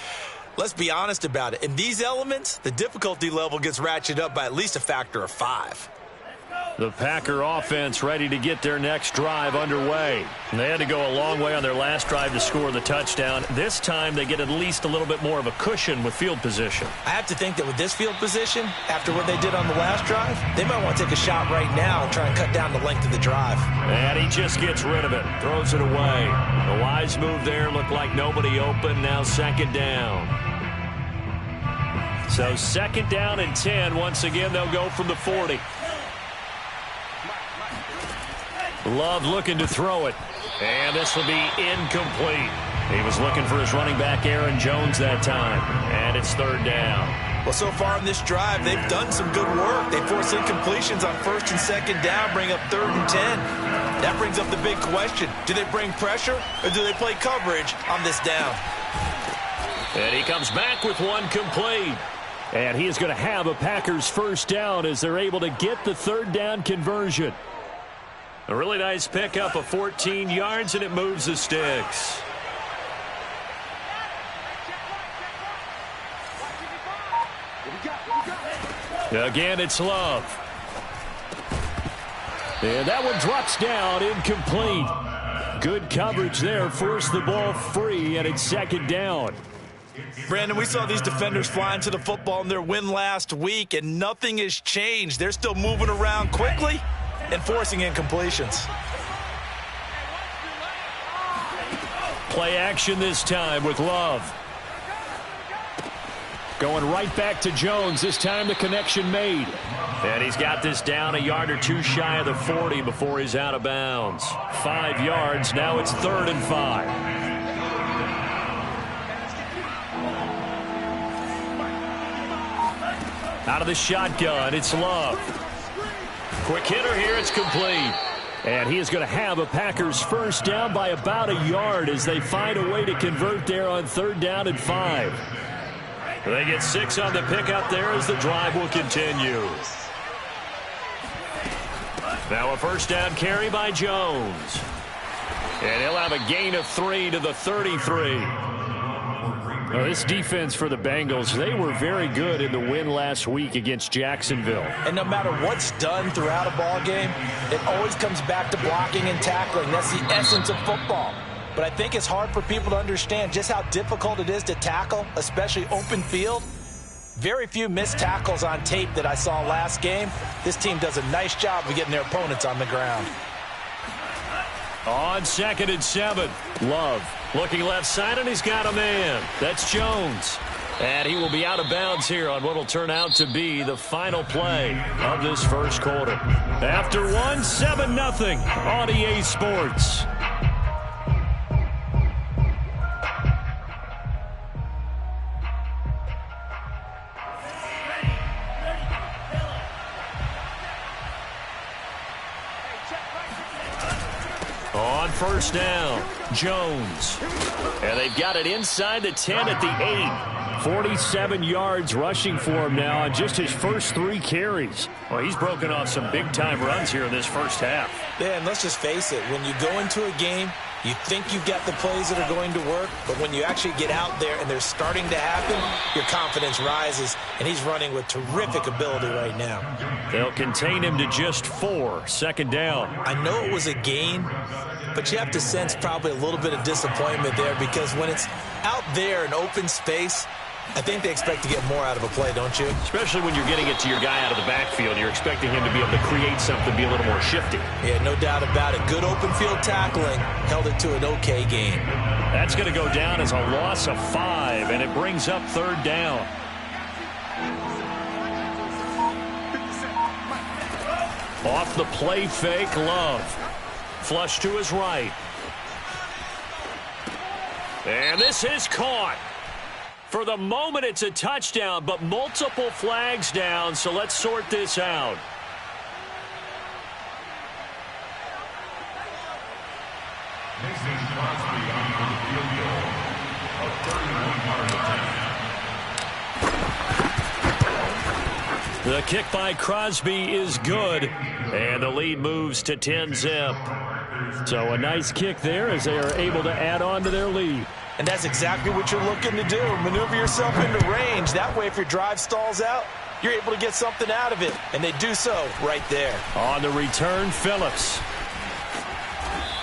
let's be honest about it. In these elements, the difficulty level gets ratcheted up by at least a factor of 5. The Packer offense ready to get their next drive underway. And they had to go a long way on their last drive to score the touchdown. This time they get at least a little bit more of a cushion with field position. I have to think that with this field position, after what they did on the last drive, they might want to take a shot right now and try and cut down the length of the drive. And he just gets rid of it, throws it away. The wise move there, looked like nobody open. Now second down. So second down and 10. Once again, they'll go from the 40. Love looking to throw it. And this will be incomplete. He was looking for his running back, Aaron Jones, that time. And it's third down. Well, so far in this drive, they've done some good work. They force incompletions on first and second down, bring up third and 10. That brings up the big question. Do they bring pressure or do they play coverage on this down? And he comes back with one complete. And he is going to have a Packers first down as they're able to get the third down conversion. A really nice pickup of 14 yards, and it moves the sticks. Again, it's Love. And that one drops down, incomplete. Good coverage there, forced the ball free, and it's second down. Brandon, we saw these defenders flying to the football in their win last week, and nothing has changed. They're still moving around quickly and forcing incompletions. Play action this time with Love. Going right back to Jones. This time the connection made. And he's got this down a yard or two shy of the 40 before he's out of bounds. 5 yards. Now it's 3rd and 5. Out of the shotgun, it's Love. Quick hitter here, it's complete. And he is going to have a Packers first down by about a yard as they find a way to convert there on 3rd down and 5. They get 6 on the pickup there as the drive will continue. Now a first down carry by Jones. And he'll have a gain of 3 to the 33. Now, this defense for the Bengals, they were very good in the win last week against Jacksonville. And no matter what's done throughout a ball game, it always comes back to blocking and tackling. That's the essence of football. But I think it's hard for people to understand just how difficult it is to tackle, especially open field. Very few missed tackles on tape that I saw last game. This team does a nice job of getting their opponents on the ground. On 2nd and 7, Love looking left side, and he's got a man. That's Jones. And he will be out of bounds here on what will turn out to be the final play of this first quarter. After 1, 7-0 on EA Sports. On first down, Jones. And they've got it inside the 10 at the 8. 47 yards rushing for him now on just his first 3 carries. Well, he's broken off some big-time runs here in this first half. Yeah, and let's just face it. When you go into a game, you think you've got the plays that are going to work, but when you actually get out there and they're starting to happen, your confidence rises, and he's running with terrific ability right now. They'll contain him to just 4. 2nd down. I know it was a gain, but you have to sense probably a little bit of disappointment there because when it's out there in open space, I think they expect to get more out of a play, don't you? Especially when you're getting it to your guy out of the backfield. You're expecting him to be able to create something, be a little more shifty. Yeah, no doubt about it. Good open field tackling. Held it to an okay game. That's going to go down as a loss of 5, and it brings up 3rd down. Off the play fake, Love. Flush to his right. And this is caught. For the moment, it's a touchdown, but multiple flags down, so let's sort this out. Mason Crosby on for the field goal. A 31-yard attempt. The kick by Crosby is good, and the lead moves to 10-zip. So a nice kick there as they are able to add on to their lead. And that's exactly what you're looking to do. Maneuver yourself into range. That way, if your drive stalls out, you're able to get something out of it. And they do so right there. On the return, Phillips.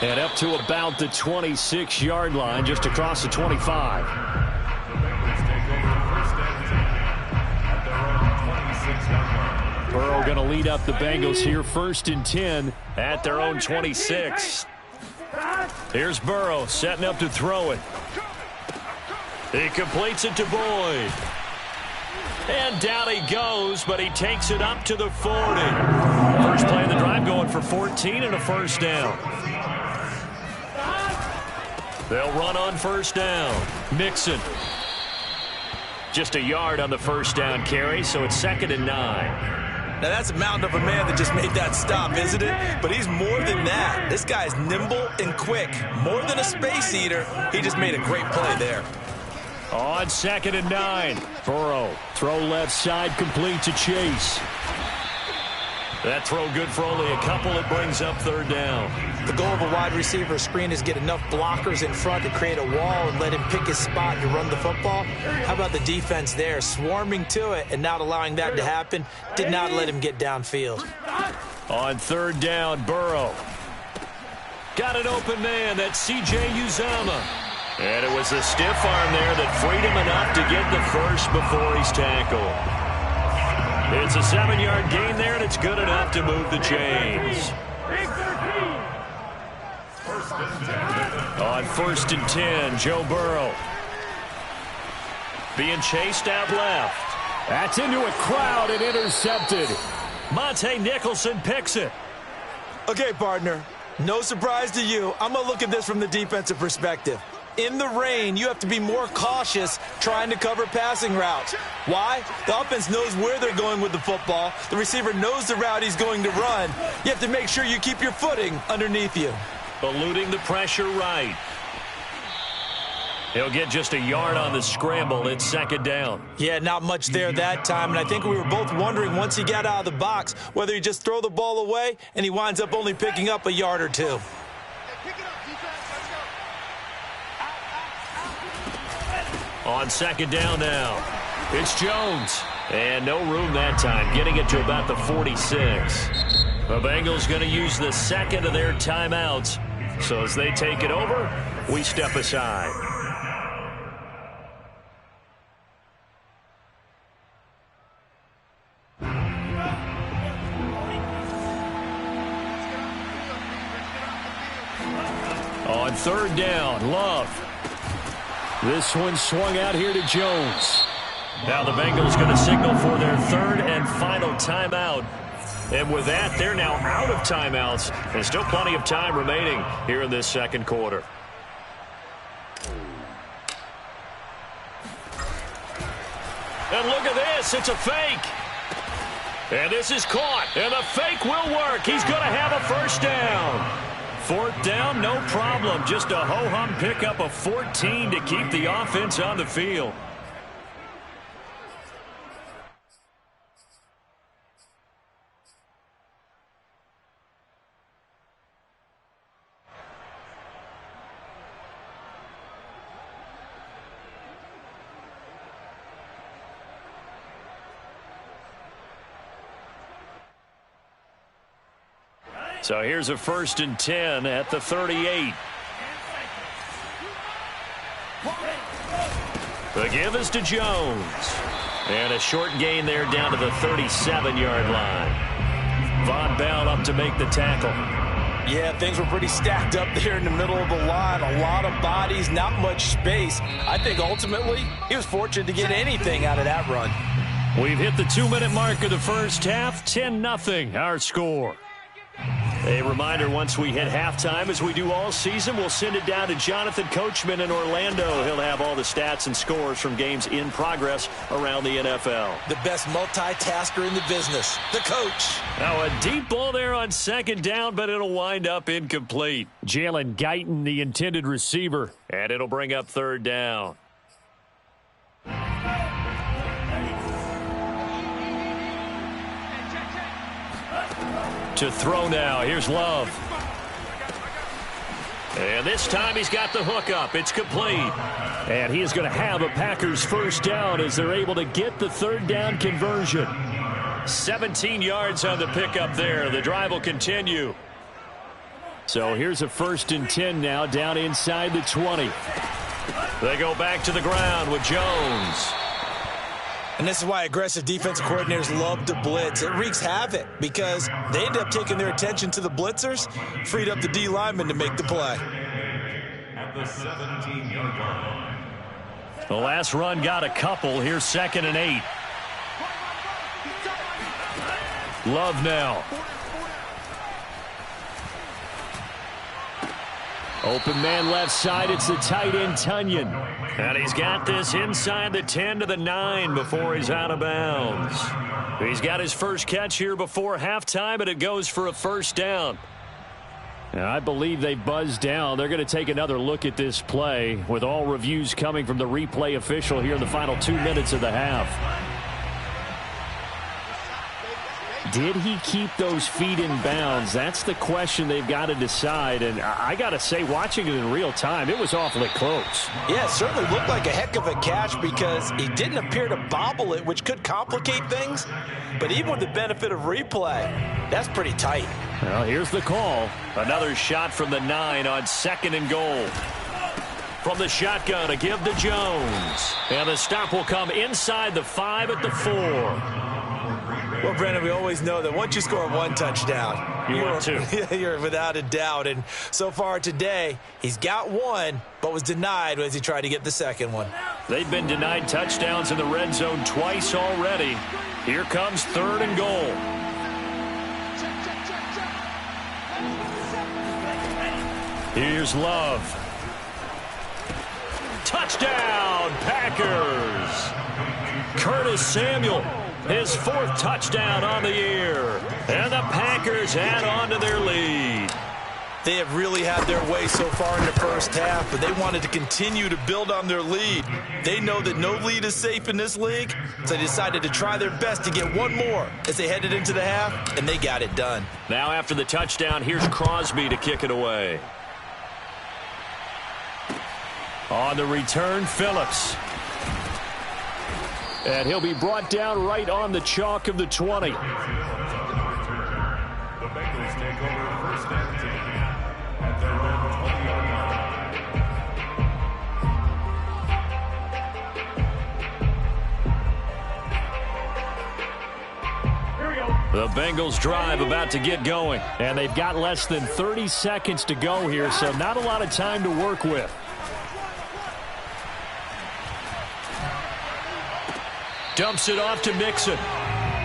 And up to about the 26-yard line, just across the 25. The Bengals take over 1st and 10 at their own 26-yard line. Burrow going to lead up the Bengals here, 1st and 10 at their own 26. Here's Burrow setting up to throw it. He completes it to Boyd. And down he goes, but he takes it up to the 40. First play of the drive going for 14 and a 1st down. They'll run on 1st down. Mixon. Just a yard on the 1st down carry, so it's 2nd and 9. Now, that's a mountain of a man that just made that stop, isn't it? But he's more than that. This guy's nimble and quick. More than a space eater. He just made a great play there. On 2nd and 9. Burrow. Throw left side, complete to Chase. That throw good for only a couple. It brings up 3rd down. The goal of a wide receiver screen is get enough blockers in front to create a wall and let him pick his spot to run the football. How about the defense there, swarming to it and not allowing that to happen? Did not let him get downfield. On 3rd down, Burrow. Got an open man. That's C.J. Uzomah. And it was the stiff arm there that freed him enough to get the first before he's tackled. It's a 7-yard gain there, and it's good enough to move the chains. Big 13. On 1st and 10, Joe Burrow. Being chased out left. That's into a crowd and intercepted. Monte Nicholson picks it. Okay, partner, no surprise to you. I'm going to look at this from the defensive perspective. In the rain, you have to be more cautious trying to cover passing routes. Why? The offense knows where they're going with the football. The receiver knows the route he's going to run. You have to make sure you keep your footing underneath you. Eluding the pressure right. He'll get just a yard on the scramble. It's 2nd down. Yeah, not much there that time. And I think we were both wondering once he got out of the box whether he just throw the ball away and he winds up only picking up a yard or two. On 2nd down now, it's Jones. And no room that time, getting it to about the 46. The Bengals going to use the 2nd of their timeouts. So as they take it over, we step aside. On 3rd down, Love. This one swung out here to Jones. Now the Bengals going to signal for their 3rd and final timeout. And with that, they're now out of timeouts. There's still plenty of time remaining here in this 2nd quarter. And look at this. It's a fake. And this is caught. And the fake will work. He's going to have a 1st down. 4th down, no problem. Just a ho-hum pickup of 14 to keep the offense on the field. So here's a 1st and 10 at the 38. The give is to Jones. And a short gain there down to the 37-yard line. Von Bell up to make the tackle. Yeah, things were pretty stacked up there in the middle of the line. A lot of bodies, not much space. I think ultimately he was fortunate to get anything out of that run. We've hit the 2-minute mark of the first half. 10-0 our score. A reminder, once we hit halftime, as we do all season, we'll send it down to Jonathan Coachman in Orlando. He'll have all the stats and scores from games in progress around the NFL. The best multitasker in the business, the coach. Now a deep ball there on second down, but it'll wind up incomplete. Jalen Guyton, the intended receiver, and it'll bring up third down. To throw now. Here's Love. And this time he's got the hook up. It's complete. And he is going to have a Packers first down as they're able to get the third down conversion. 17 yards on the pickup there. The drive will continue. So here's a 1st and 10 now down inside the 20. They go back to the ground with Jones. And this is why aggressive defensive coordinators love to blitz. It wreaks havoc because they end up taking their attention to the blitzers, freed up the D lineman to make the play. At the 17-yard line. The last run got a couple. Here's 2nd and 8. Love now. Open man left side. It's the tight end, Tunyon. And he's got this inside the 10 to the 9 before he's out of bounds. He's got his first catch here before halftime, and it goes for a first down. And I believe they buzzed down. They're going to take another look at this play with all reviews coming from the replay official here in the final 2 minutes of the half. Did he keep those feet in bounds? That's the question they've got to decide. And I got to say, watching it in real time, it was awfully close. Yeah, it certainly looked like a heck of a catch because he didn't appear to bobble it, which could complicate things. But even with the benefit of replay, that's pretty tight. Well, here's the call. Another shot from the 9 on 2nd and goal. From the shotgun, a give to Jones. And the stop will come inside the 5 at the 4. Well, Brandon, we always know that once you score one touchdown, you're without a doubt. And so far today, he's got one, but was denied as he tried to get the second one. They've been denied touchdowns in the red zone twice already. Here comes 3rd and goal. Here's Love. Touchdown, Packers. Curtis Samuel. His 4th touchdown on the year. And the Packers add on to their lead. They have really had their way so far in the first half, but they wanted to continue to build on their lead. They know that no lead is safe in this league, so they decided to try their best to get one more as they headed into the half, and they got it done. Now after the touchdown, here's Crosby to kick it away. On the return, Phillips. And he'll be brought down right on the chalk of the 20. The Bengals take over 1st and 10 at their own 20-yard line. The Bengals drive about to get going. And they've got less than 30 seconds to go here, so not a lot of time to work with. Dumps it off to Mixon.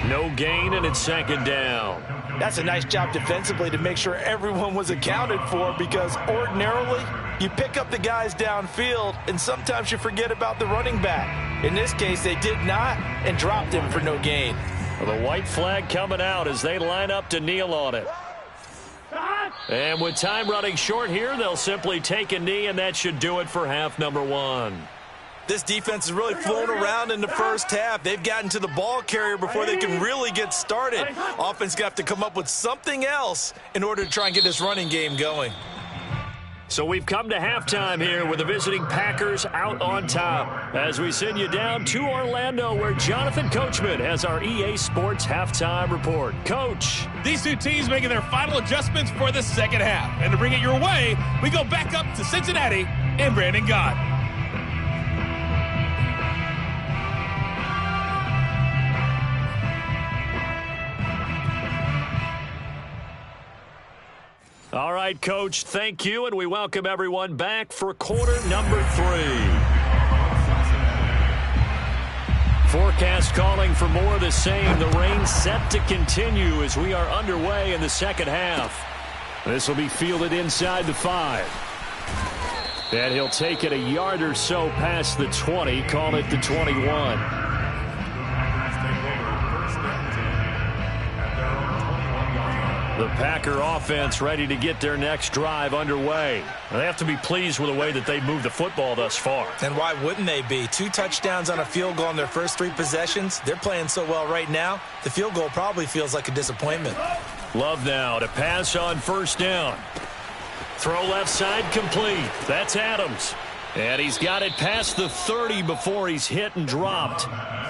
No gain, and it's 2nd down. That's a nice job defensively to make sure everyone was accounted for because ordinarily you pick up the guys downfield and sometimes you forget about the running back. In this case, they did not and dropped him for no gain. The white flag coming out as they line up to kneel on it. And with time running short here, they'll simply take a knee, and that should do it for half number 1. This defense has really flown around in the first half. They've gotten to the ball carrier before they can really get started. Offense got to come up with something else in order to try and get this running game going. So we've come to halftime here with the visiting Packers out on top as we send you down to Orlando where Jonathan Coachman has our EA Sports halftime report. Coach. These two teams making their final adjustments for the second half. And to bring it your way, we go back up to Cincinnati and Brandon Gott. All right, Coach, thank you, and we welcome everyone back for quarter number 3. Forecast calling for more of the same. The rain set to continue as we are underway in the second half. This will be fielded inside the 5. And he'll take it a yard or so past the 20, call it the 21. The Packer offense ready to get their next drive underway. They have to be pleased with the way that they've moved the football thus far. And why wouldn't they be? 2 touchdowns on a field goal in their first 3 possessions. They're playing so well right now, the field goal probably feels like a disappointment. Love now to pass on first down. Throw left side complete. That's Adams. And he's got it past the 30 before he's hit and dropped.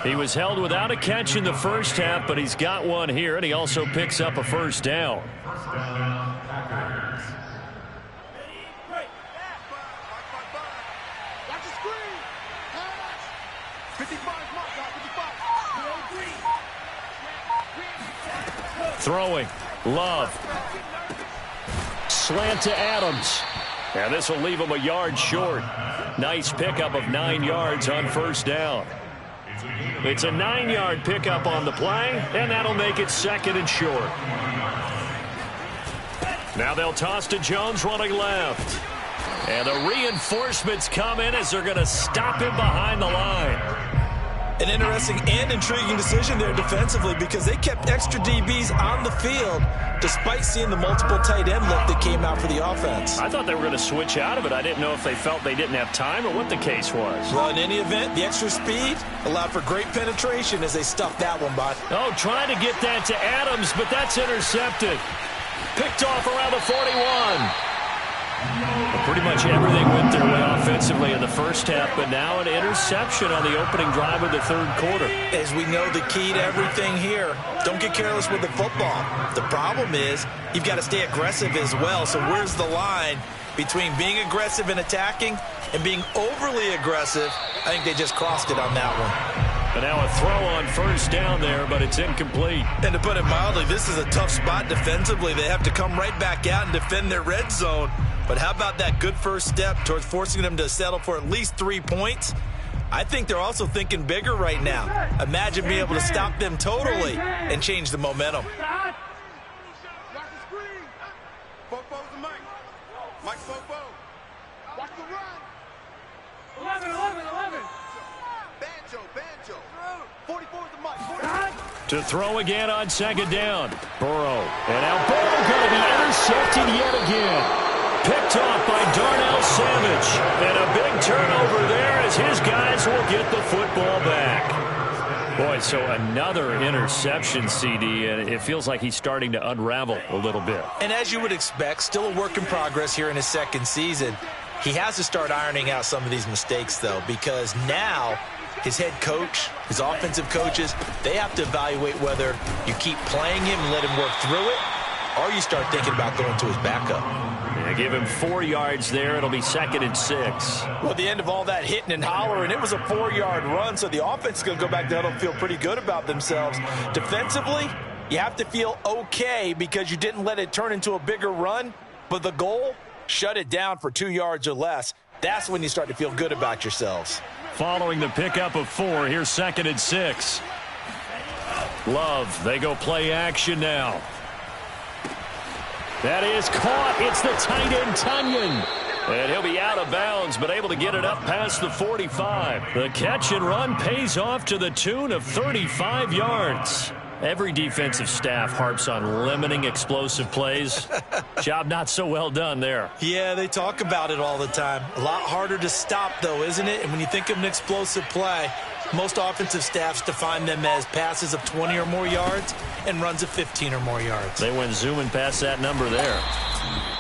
He was held without a catch in the first half, but he's got one here, and he also picks up a first down. First down, Packers. Watch the screen. Pass. 55, mark, 55. Throwing. Love. Slant to Adams. And this will leave him a yard short. Nice pickup of 9 yards on first down. It's a 9-yard pickup on the play, and that'll make it second and short. Now they'll toss to Jones running left. And the reinforcements come in as they're going to stop him behind the line. An interesting and intriguing decision there defensively because they kept extra DBs on the field despite seeing the multiple tight end look that came out for the offense. I thought they were going to switch out of it. I didn't know if they felt they didn't have time or what the case was. Well, in any event, the extra speed allowed for great penetration as they stuffed that one, Bud. Oh, trying to get that to Adams, but that's intercepted. Picked off around the 41. Well, pretty much everything went their way offensively in the first half, but now an interception on the opening drive of the third quarter. As we know, the key to everything here, don't get careless with the football. The problem is you've got to stay aggressive as well. So where's the line between being aggressive and attacking and being overly aggressive? I think they just crossed it on that one. But now a throw on first down there, but it's incomplete. And to put it mildly, this is a tough spot defensively. They have to come right back out and defend their red zone. But how about that good first step towards forcing them to settle for at least 3 points? I think they're also thinking bigger right now. Imagine being able to stop them totally and change the momentum. Watch the screen. Fofo's the Mike. Mike Fofo. Watch the run. 11. Banjo. 44 is the Mike. To throw again on second down. Burrow. And now Burrow going to be intercepted yet again. Picked off by Darnell Savage. And a big turnover there as his guys will get the football back. Boy, so another interception, CD, and it feels like he's starting to unravel a little bit. And as you would expect, still a work in progress here in his second season. He has to start ironing out some of these mistakes, though, because now his head coach, his offensive coaches, they have to evaluate whether you keep playing him and let him work through it, or you start thinking about going to his backup. Yeah, give him 4 yards there. It'll be second and 6. Well, at the end of all that hitting and hollering, it was a 4-yard run, so the offense is going to go back to huddle and feel pretty good about themselves. Defensively, you have to feel okay because you didn't let it turn into a bigger run, but the goal, shut it down for 2 yards or less. That's when you start to feel good about yourselves. Following the pickup of 4, here's second and 6. Love, they go play action now. That is caught. It's the tight end, Tunyon. And he'll be out of bounds, but able to get it up past the 45. The catch and run pays off to the tune of 35 yards. Every defensive staff harps on limiting explosive plays. Job not so well done there. Yeah, they talk about it all the time. A lot harder to stop, though, isn't it? And when you think of an explosive play, most offensive staffs define them as passes of 20 or more yards and runs of 15 or more yards. They went zooming past that number there.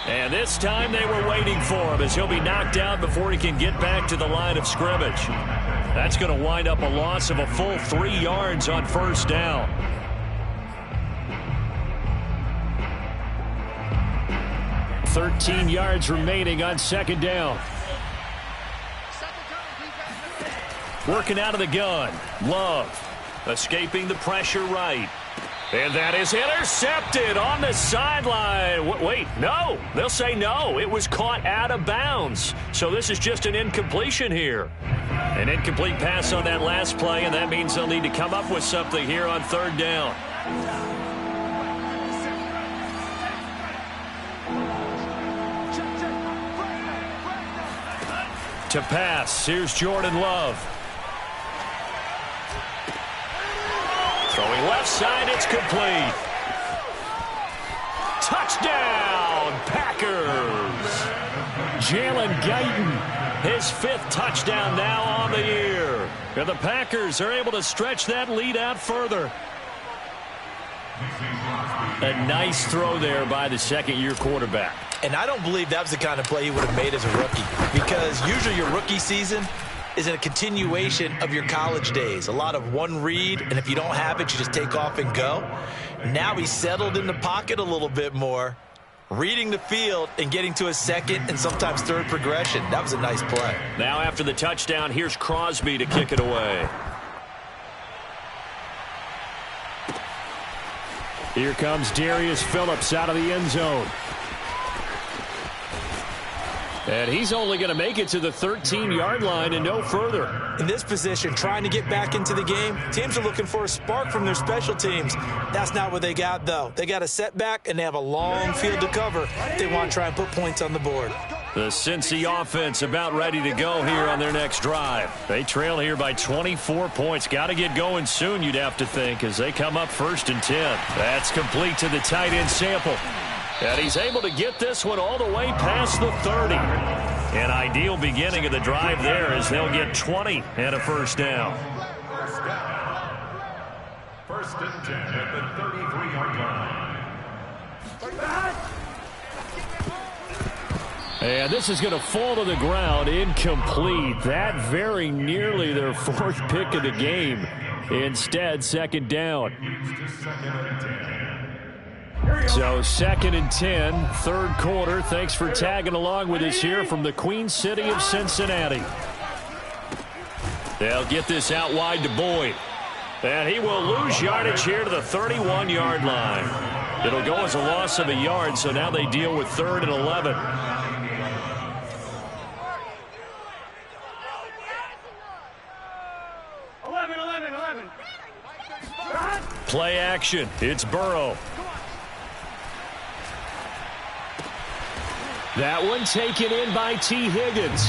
And this time they were waiting for him as he'll be knocked down before he can get back to the line of scrimmage. That's going to wind up a loss of a full 3 yards on first down. $13 yards remaining on second down. Working out of the gun. Love escaping the pressure right. And that is intercepted on the sideline. Wait, no. They'll say no. It was caught out of bounds. So this is just an incompletion here. An incomplete pass on that last play, and that means they'll need to come up with something here on third down. To pass, here's Jordan Love. Throwing left side, it's complete. Touchdown, Packers. Jalen Guyton, his 5th touchdown now on the year. And the Packers are able to stretch that lead out further. A nice throw there by the second-year quarterback. And I don't believe that was the kind of play he would have made as a rookie, because usually your rookie season is a continuation of your college days. A lot of one read, and if you don't have it, you just take off and go. Now he's settled in the pocket a little bit more, reading the field and getting to a second and sometimes third progression. That was a nice play. Now after the touchdown, here's Crosby to kick it away. Here comes Darius Phillips out of the end zone. And he's only going to make it to the 13-yard line and no further. In this position, trying to get back into the game, teams are looking for a spark from their special teams. That's not what they got, though. They got a setback, and they have a long field to cover. They want to try and put points on the board. The Cincy offense about ready to go here on their next drive. They trail here by 24 points. Got to get going soon, you'd have to think, as they come up 1st and 10. That's complete to the tight end Sample. And he's able to get this one all the way past the 30. An ideal beginning of the drive there as they'll get 20 and a first down. First and 10 at the 33-yard line. And this is going to fall to the ground, incomplete. That very nearly their 4th pick of the game. Instead, 2nd down. So 2nd and 10, 3rd quarter. Thanks for tagging along with us here from the Queen City of Cincinnati. They'll get this out wide to Boyd. And he will lose yardage here to the 31-yard line. It'll go as a loss of a yard, so now they deal with 3rd and 11. Play action. It's Burrow. That one taken in by T. Higgins.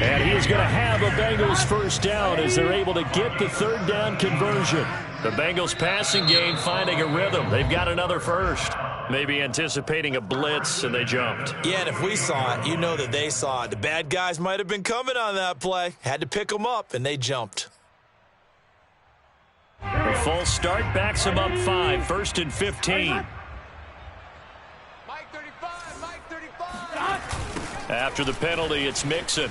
And he is going to have a Bengals first down as they're able to get the 3rd down conversion. The Bengals passing game finding a rhythm. They've got another first. Maybe anticipating a blitz, and they jumped. Yeah, and if we saw it, you know that they saw it. The bad guys might have been coming on that play. Had to pick them up, and they jumped. The false start backs him up 5, 1st and 15. After the penalty, it's Mixon.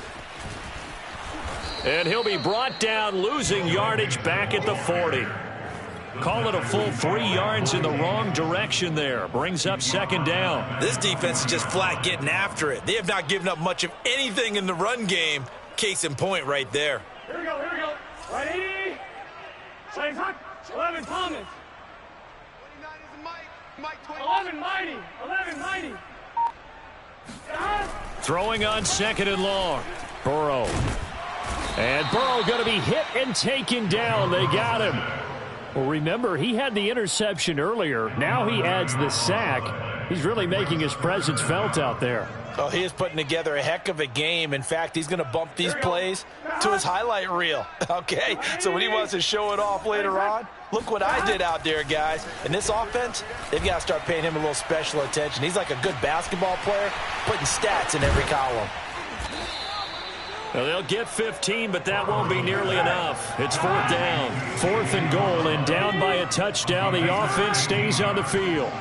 And he'll be brought down, losing yardage back at the 40. Call it a full 3 yards in the wrong direction there. Brings up 2nd down. This defense is just flat getting after it. They have not given up much of anything in the run game. Case in point right there. Here we go, here we go. Ready? Say hot. 11 Thomas. 29 is Mike 11 Mighty. 11 Mighty. Throwing on 2nd and long. Burrow. And Burrow going to be hit and taken down. They got him. Well, remember, he had the interception earlier. Now he adds the sack. He's really making his presence felt out there. Oh, he is putting together a heck of a game. In fact, he's going to bump these plays to his highlight reel. Okay, so when he wants to show it off later on, look what I did out there, guys. In this offense, they've got to start paying him a little special attention. He's like a good basketball player, putting stats in every column. Well, they'll get 15, but that won't be nearly enough. It's 4th down. 4th and goal, and down by a touchdown. The offense stays on the field.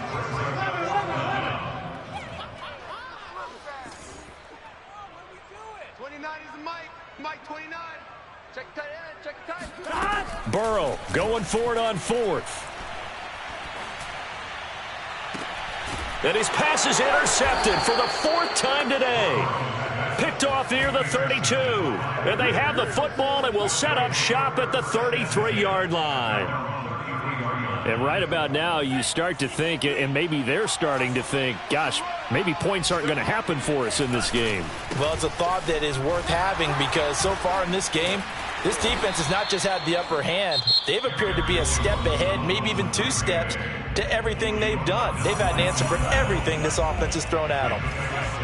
Burrow going for it on 4th. And his pass is intercepted for the 4th time today. Picked off near the 32. And they have the football and will set up shop at the 33-yard line. And right about now, you start to think, and maybe they're starting to think, gosh, maybe points aren't going to happen for us in this game. Well, it's a thought that is worth having because so far in this game, this defense has not just had the upper hand. They've appeared to be a step ahead, maybe even 2 steps, to everything they've done. They've had an answer for everything this offense has thrown at them.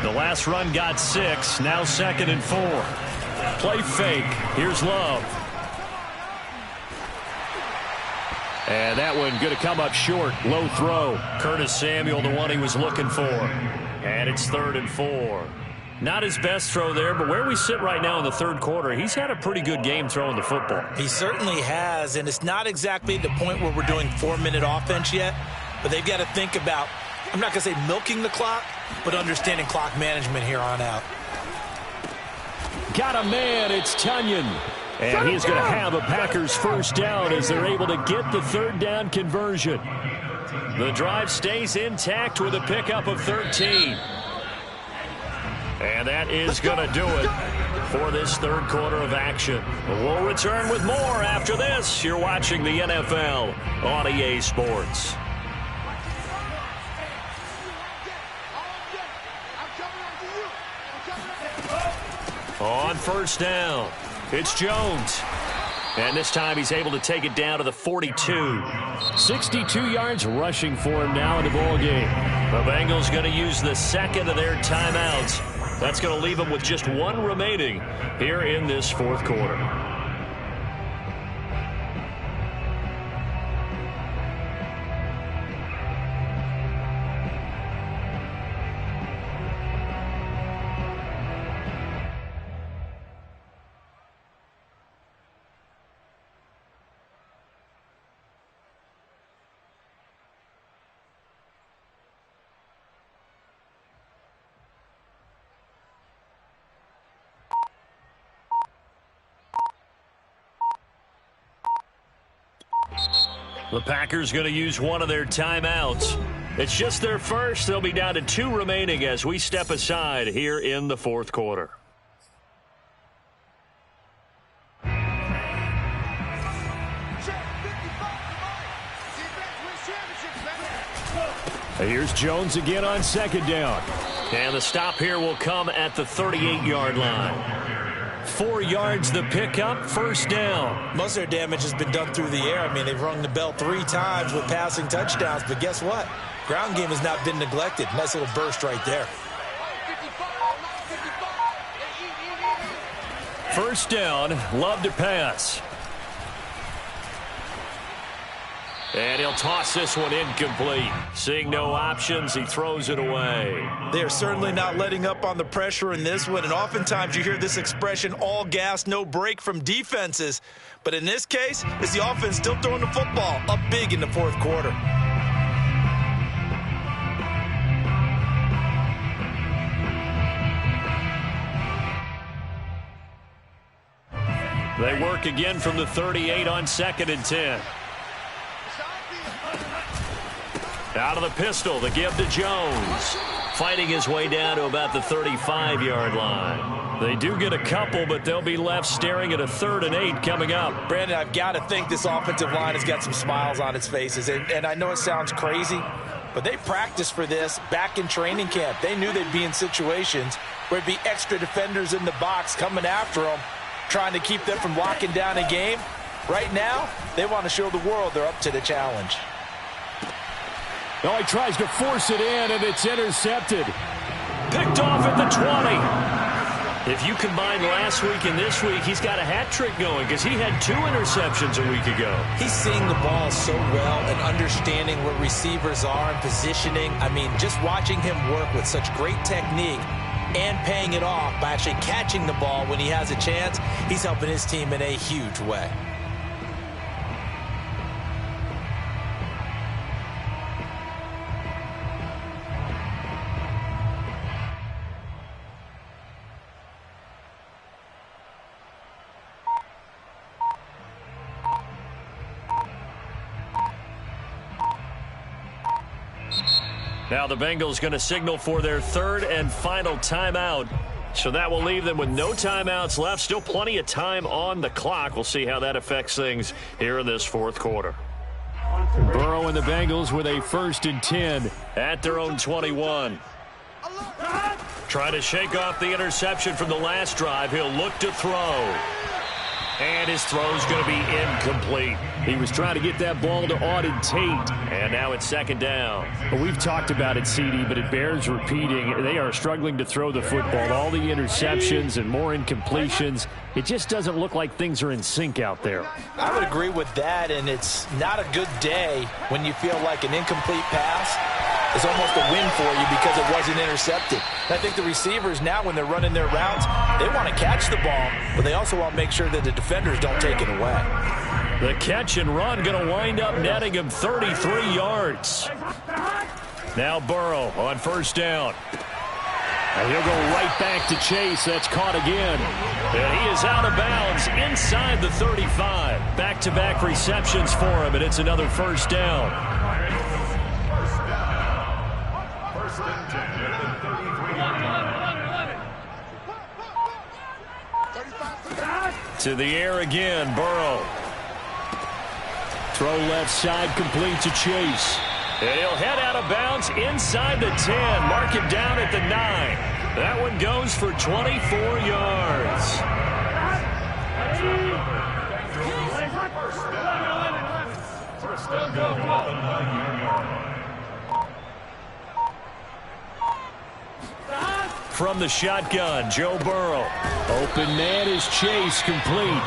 The last run got 6, now 2nd and 4. Play fake. Here's Love. And that one going to come up short. Low throw. Curtis Samuel, the one he was looking for. And it's 3rd and 4. Not his best throw there, but where we sit right now in the 3rd quarter, he's had a pretty good game throwing the football. He certainly has, and it's not exactly the point where we're doing 4-minute offense yet, but they've got to think about, I'm not going to say milking the clock, but understanding clock management here on out. Got a man, it's Tunyon. And he's going to have a Packers first down as they're able to get the 3rd down conversion. The drive stays intact with a pickup of 13. And that is going to do it for this 3rd quarter of action. We'll return with more after this. You're watching the NFL on EA Sports. On first down, it's Jones. And this time he's able to take it down to the 42. 62 yards rushing for him now in the ballgame. The Bengals going to use the 2nd of their timeouts. That's going to leave them with just 1 remaining here in this 4th quarter. The Packers going to use 1 of their timeouts. It's just their first. They'll be down to 2 remaining as we step aside here in the 4th quarter. Here's Jones again on 2nd down. And the stop here will come at the 38-yard line. 4 yards the pickup, first down. Most of their damage has been done through the air. I mean, they've rung the bell 3 times with passing touchdowns, but guess what? Ground game has not been neglected. Nice little burst right there. First down, Love to pass. And he'll toss this one incomplete. Seeing no options, he throws it away. They are certainly not letting up on the pressure in this one, and oftentimes you hear this expression, all gas, no break from defenses. But in this case, it's the offense still throwing the football up big in the 4th quarter. They work again from the 38 on 2nd and 10. Out of the pistol, the give to Jones. Fighting his way down to about the 35-yard line. They do get a couple, but they'll be left staring at a 3rd and 8 coming up. Brandon, I've got to think this offensive line has got some smiles on its faces. And I know it sounds crazy, but they practiced for this back in training camp. They knew they'd be in situations where it'd be extra defenders in the box coming after them, trying to keep them from locking down a game. Right now, they want to show the world they're up to the challenge. Oh, he tries to force it in, and it's intercepted. Picked off at the 20. If you combine last week and this week, he's got a hat trick going because he had 2 interceptions a week ago. He's seeing the ball so well and understanding where receivers are and positioning. I mean, just watching him work with such great technique and paying it off by actually catching the ball when he has a chance, he's helping his team in a huge way. Now the Bengals going to signal for their 3rd and final timeout. So that will leave them with no timeouts left. Still plenty of time on the clock. We'll see how that affects things here in this 4th quarter. Burrow and the Bengals with a 1st and 10 at their own 21. Trying to shake off the interception from the last drive. He'll look to throw. And his throw's going to be incomplete. He was trying to get that ball to Auden Tate, and now it's 2nd down. Well, we've talked about it, CD, but it bears repeating. They are struggling to throw the football. All the interceptions and more incompletions. It just doesn't look like things are in sync out there. I would agree with that, and it's not a good day when you feel like an incomplete pass is almost a win for you because it wasn't intercepted. And I think the receivers now, when they're running their routes, they want to catch the ball, but they also want to make sure that the defenders don't take it away. The catch and run going to wind up netting him 33 yards. Now Burrow on 1st down. And he'll go right back to Chase. That's caught again. And he is out of bounds inside the 35. Back-to-back receptions for him, and it's another 1st down. First and 10 at the 33-yard line. To the air again, Burrow. Throw left side, complete to Chase. And he'll head out of bounds inside the 10. Mark him down at the 9. That one goes for 24 yards. First and 10 at the 9-yard line. From the shotgun, Joe Burrow. Open man is Chase, complete.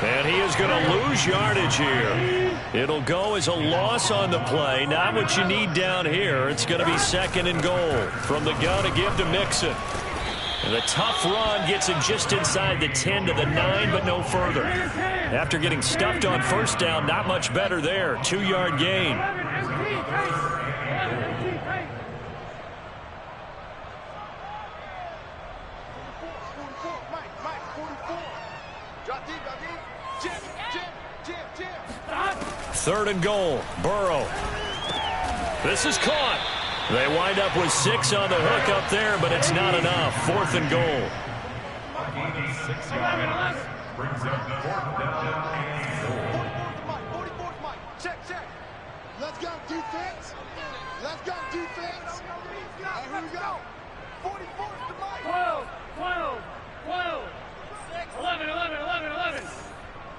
And he is going to lose yardage here. It'll go as a loss on the play. Not what you need down here. It's going to be 2nd and goal. From the gun to give to Mixon. And the tough run gets him just inside the 10 to the 9, but no further. After getting stuffed on 1st down, not much better there. 2-yard gain. Third and goal, Burrow. This is caught. They wind up with 6 on the hook up there, but it's not enough. 4th and goal. Gain of 6 yards. Brings up 4th down and goal. Check. Let's go, defense. Let's go, defense. Here we go. 44 to Mike. 12, 11,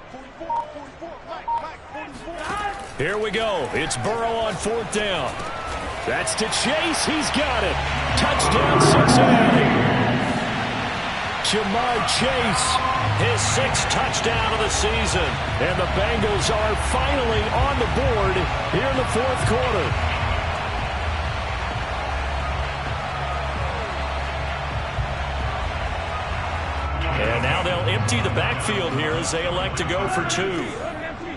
44, Mike, 44. Here we go. It's Burrow on 4th down. That's to Chase. He's got it. Touchdown, Cincinnati. Jamar Chase. His 6th touchdown of the season. And the Bengals are finally on the board here in the 4th quarter. And now they'll empty the backfield here as they elect to go for 2. 11 empty.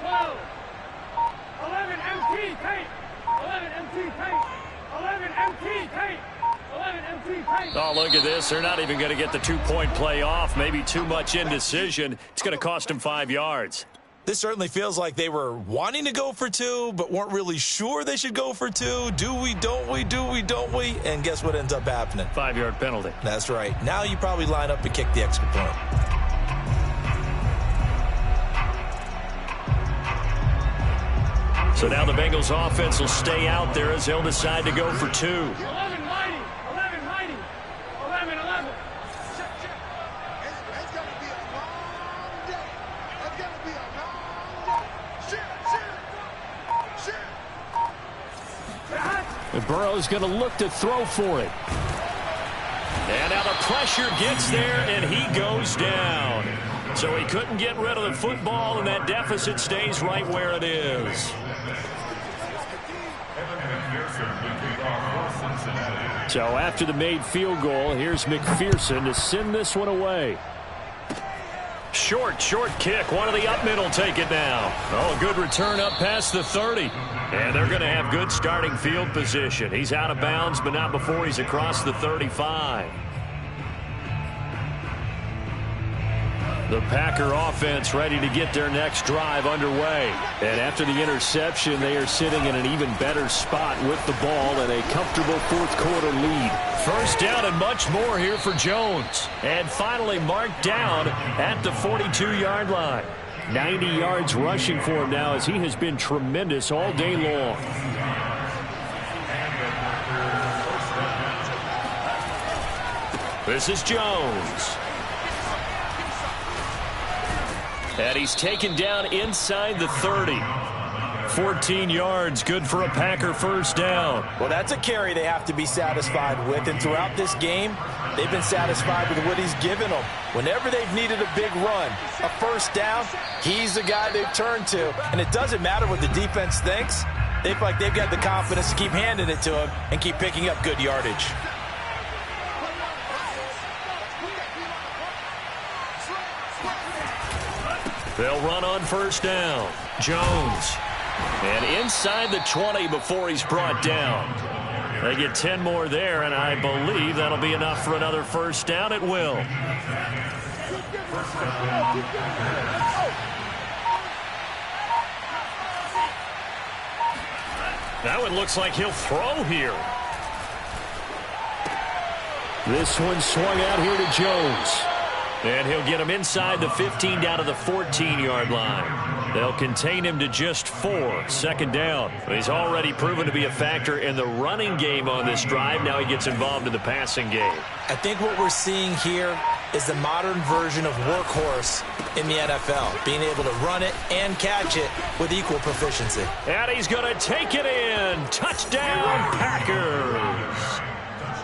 12. 11 empty, Tate. 11 empty, Tate. 11 empty, Tate. 11 empty, Tate. Oh, look at this. They're not even going to get the 2-point play off. Maybe too much indecision. It's going to cost them 5 yards. This certainly feels like they were wanting to go for 2, but weren't really sure they should go for 2. Do we, don't we, do we, don't we? And guess what ends up happening? 5-yard penalty. That's right. Now you probably line up and kick the extra point. So now the Bengals offense will stay out there as they'll decide to go for 2. 11 mighty. 11. It's going to be a long day. It's going to be a long day. Shoot. And Burrow's going to look to throw for it. And now the pressure gets there, and he goes down. So he couldn't get rid of the football, and that deficit stays right where it is. So after the made field goal, here's McPherson to send this one away. Short kick. One of the up middle take it now. Oh, good return up past the 30. And they're going to have good starting field position. He's out of bounds, but not before he's across the 35. The Packer offense ready to get their next drive underway. And after the interception, they are sitting in an even better spot with the ball and a comfortable fourth quarter lead. First down and much more here for Jones. And finally marked down at the 42-yard line. 90 yards rushing for him now as he has been tremendous all day long. This is Jones. And he's taken down inside the 30. 14 yards, good for a Packer first down. Well, that's a carry they have to be satisfied with. And throughout this game, they've been satisfied with what he's given them. Whenever they've needed a big run, a first down, he's the guy they've turned to. And it doesn't matter what the defense thinks. They feel like they've got the confidence to keep handing it to him and keep picking up good yardage. They'll run on first down. Jones. And inside the 20 before he's brought down. They get 10 more there, and I believe that'll be enough for another first down. It will. Now it looks like he'll throw here. This one swung out here to Jones. And he'll get him inside the 15 down to the 14-yard line. They'll contain him to just 4. Second down. He's already proven to be a factor in the running game on this drive. Now he gets involved in the passing game. I think what we're seeing here is the modern version of workhorse in the NFL, being able to run it and catch it with equal proficiency. And he's going to take it in. Touchdown, Packers.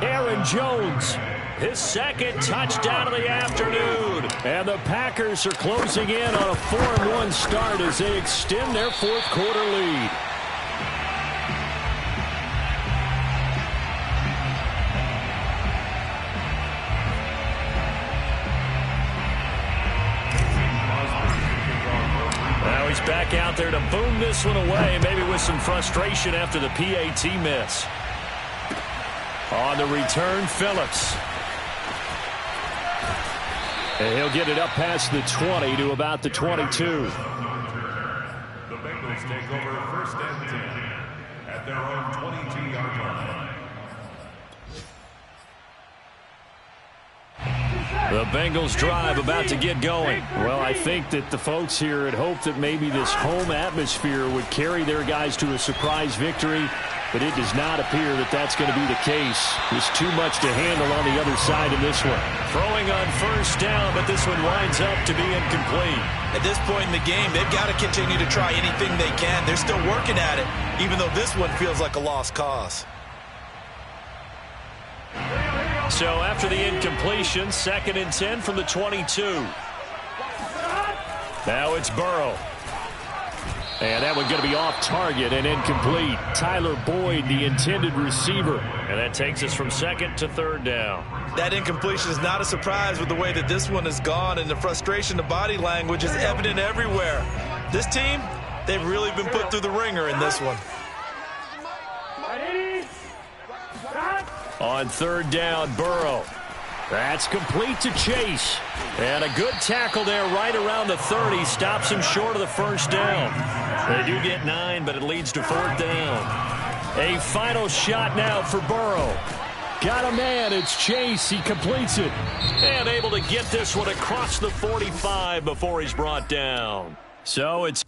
Aaron Jones, his second touchdown of the afternoon. And the Packers are closing in on a 4-1 start as they extend their fourth quarter lead. Now he's back out there to boom this one away, maybe with some frustration after the PAT miss. On the return, Phillips. And he'll get it up past the 20 to about the 22. The Bengals take over first and 10 at their own 22-yard line. The Bengals drive about to get going. Well, I think that the folks here had hoped that maybe this home atmosphere would carry their guys to a surprise victory, but it does not appear that that's going to be the case. There's too much to handle on the other side in this one. Throwing on first down, but this one winds up to be incomplete. At this point in the game, they've got to continue to try anything they can. They're still working at it, even though this one feels like a lost cause. So after the incompletion, 2nd and 10 from the 22. Now it's Burrow. And that one going to be off target and incomplete. Tyler Boyd, the intended receiver. And that takes us from 2nd to 3rd down. That incompletion is not a surprise with the way that this one has gone, and the frustration, the body language is evident everywhere. This team, they've really been put through the ringer in this one. On 3rd down, Burrow. That's complete to Chase. And a good tackle there right around the 30. Stops him short of the first down. They do get 9, but it leads to 4th down. A final shot now for Burrow. Got a man. It's Chase. He completes it. And able to get this one across the 45 before he's brought down. So it's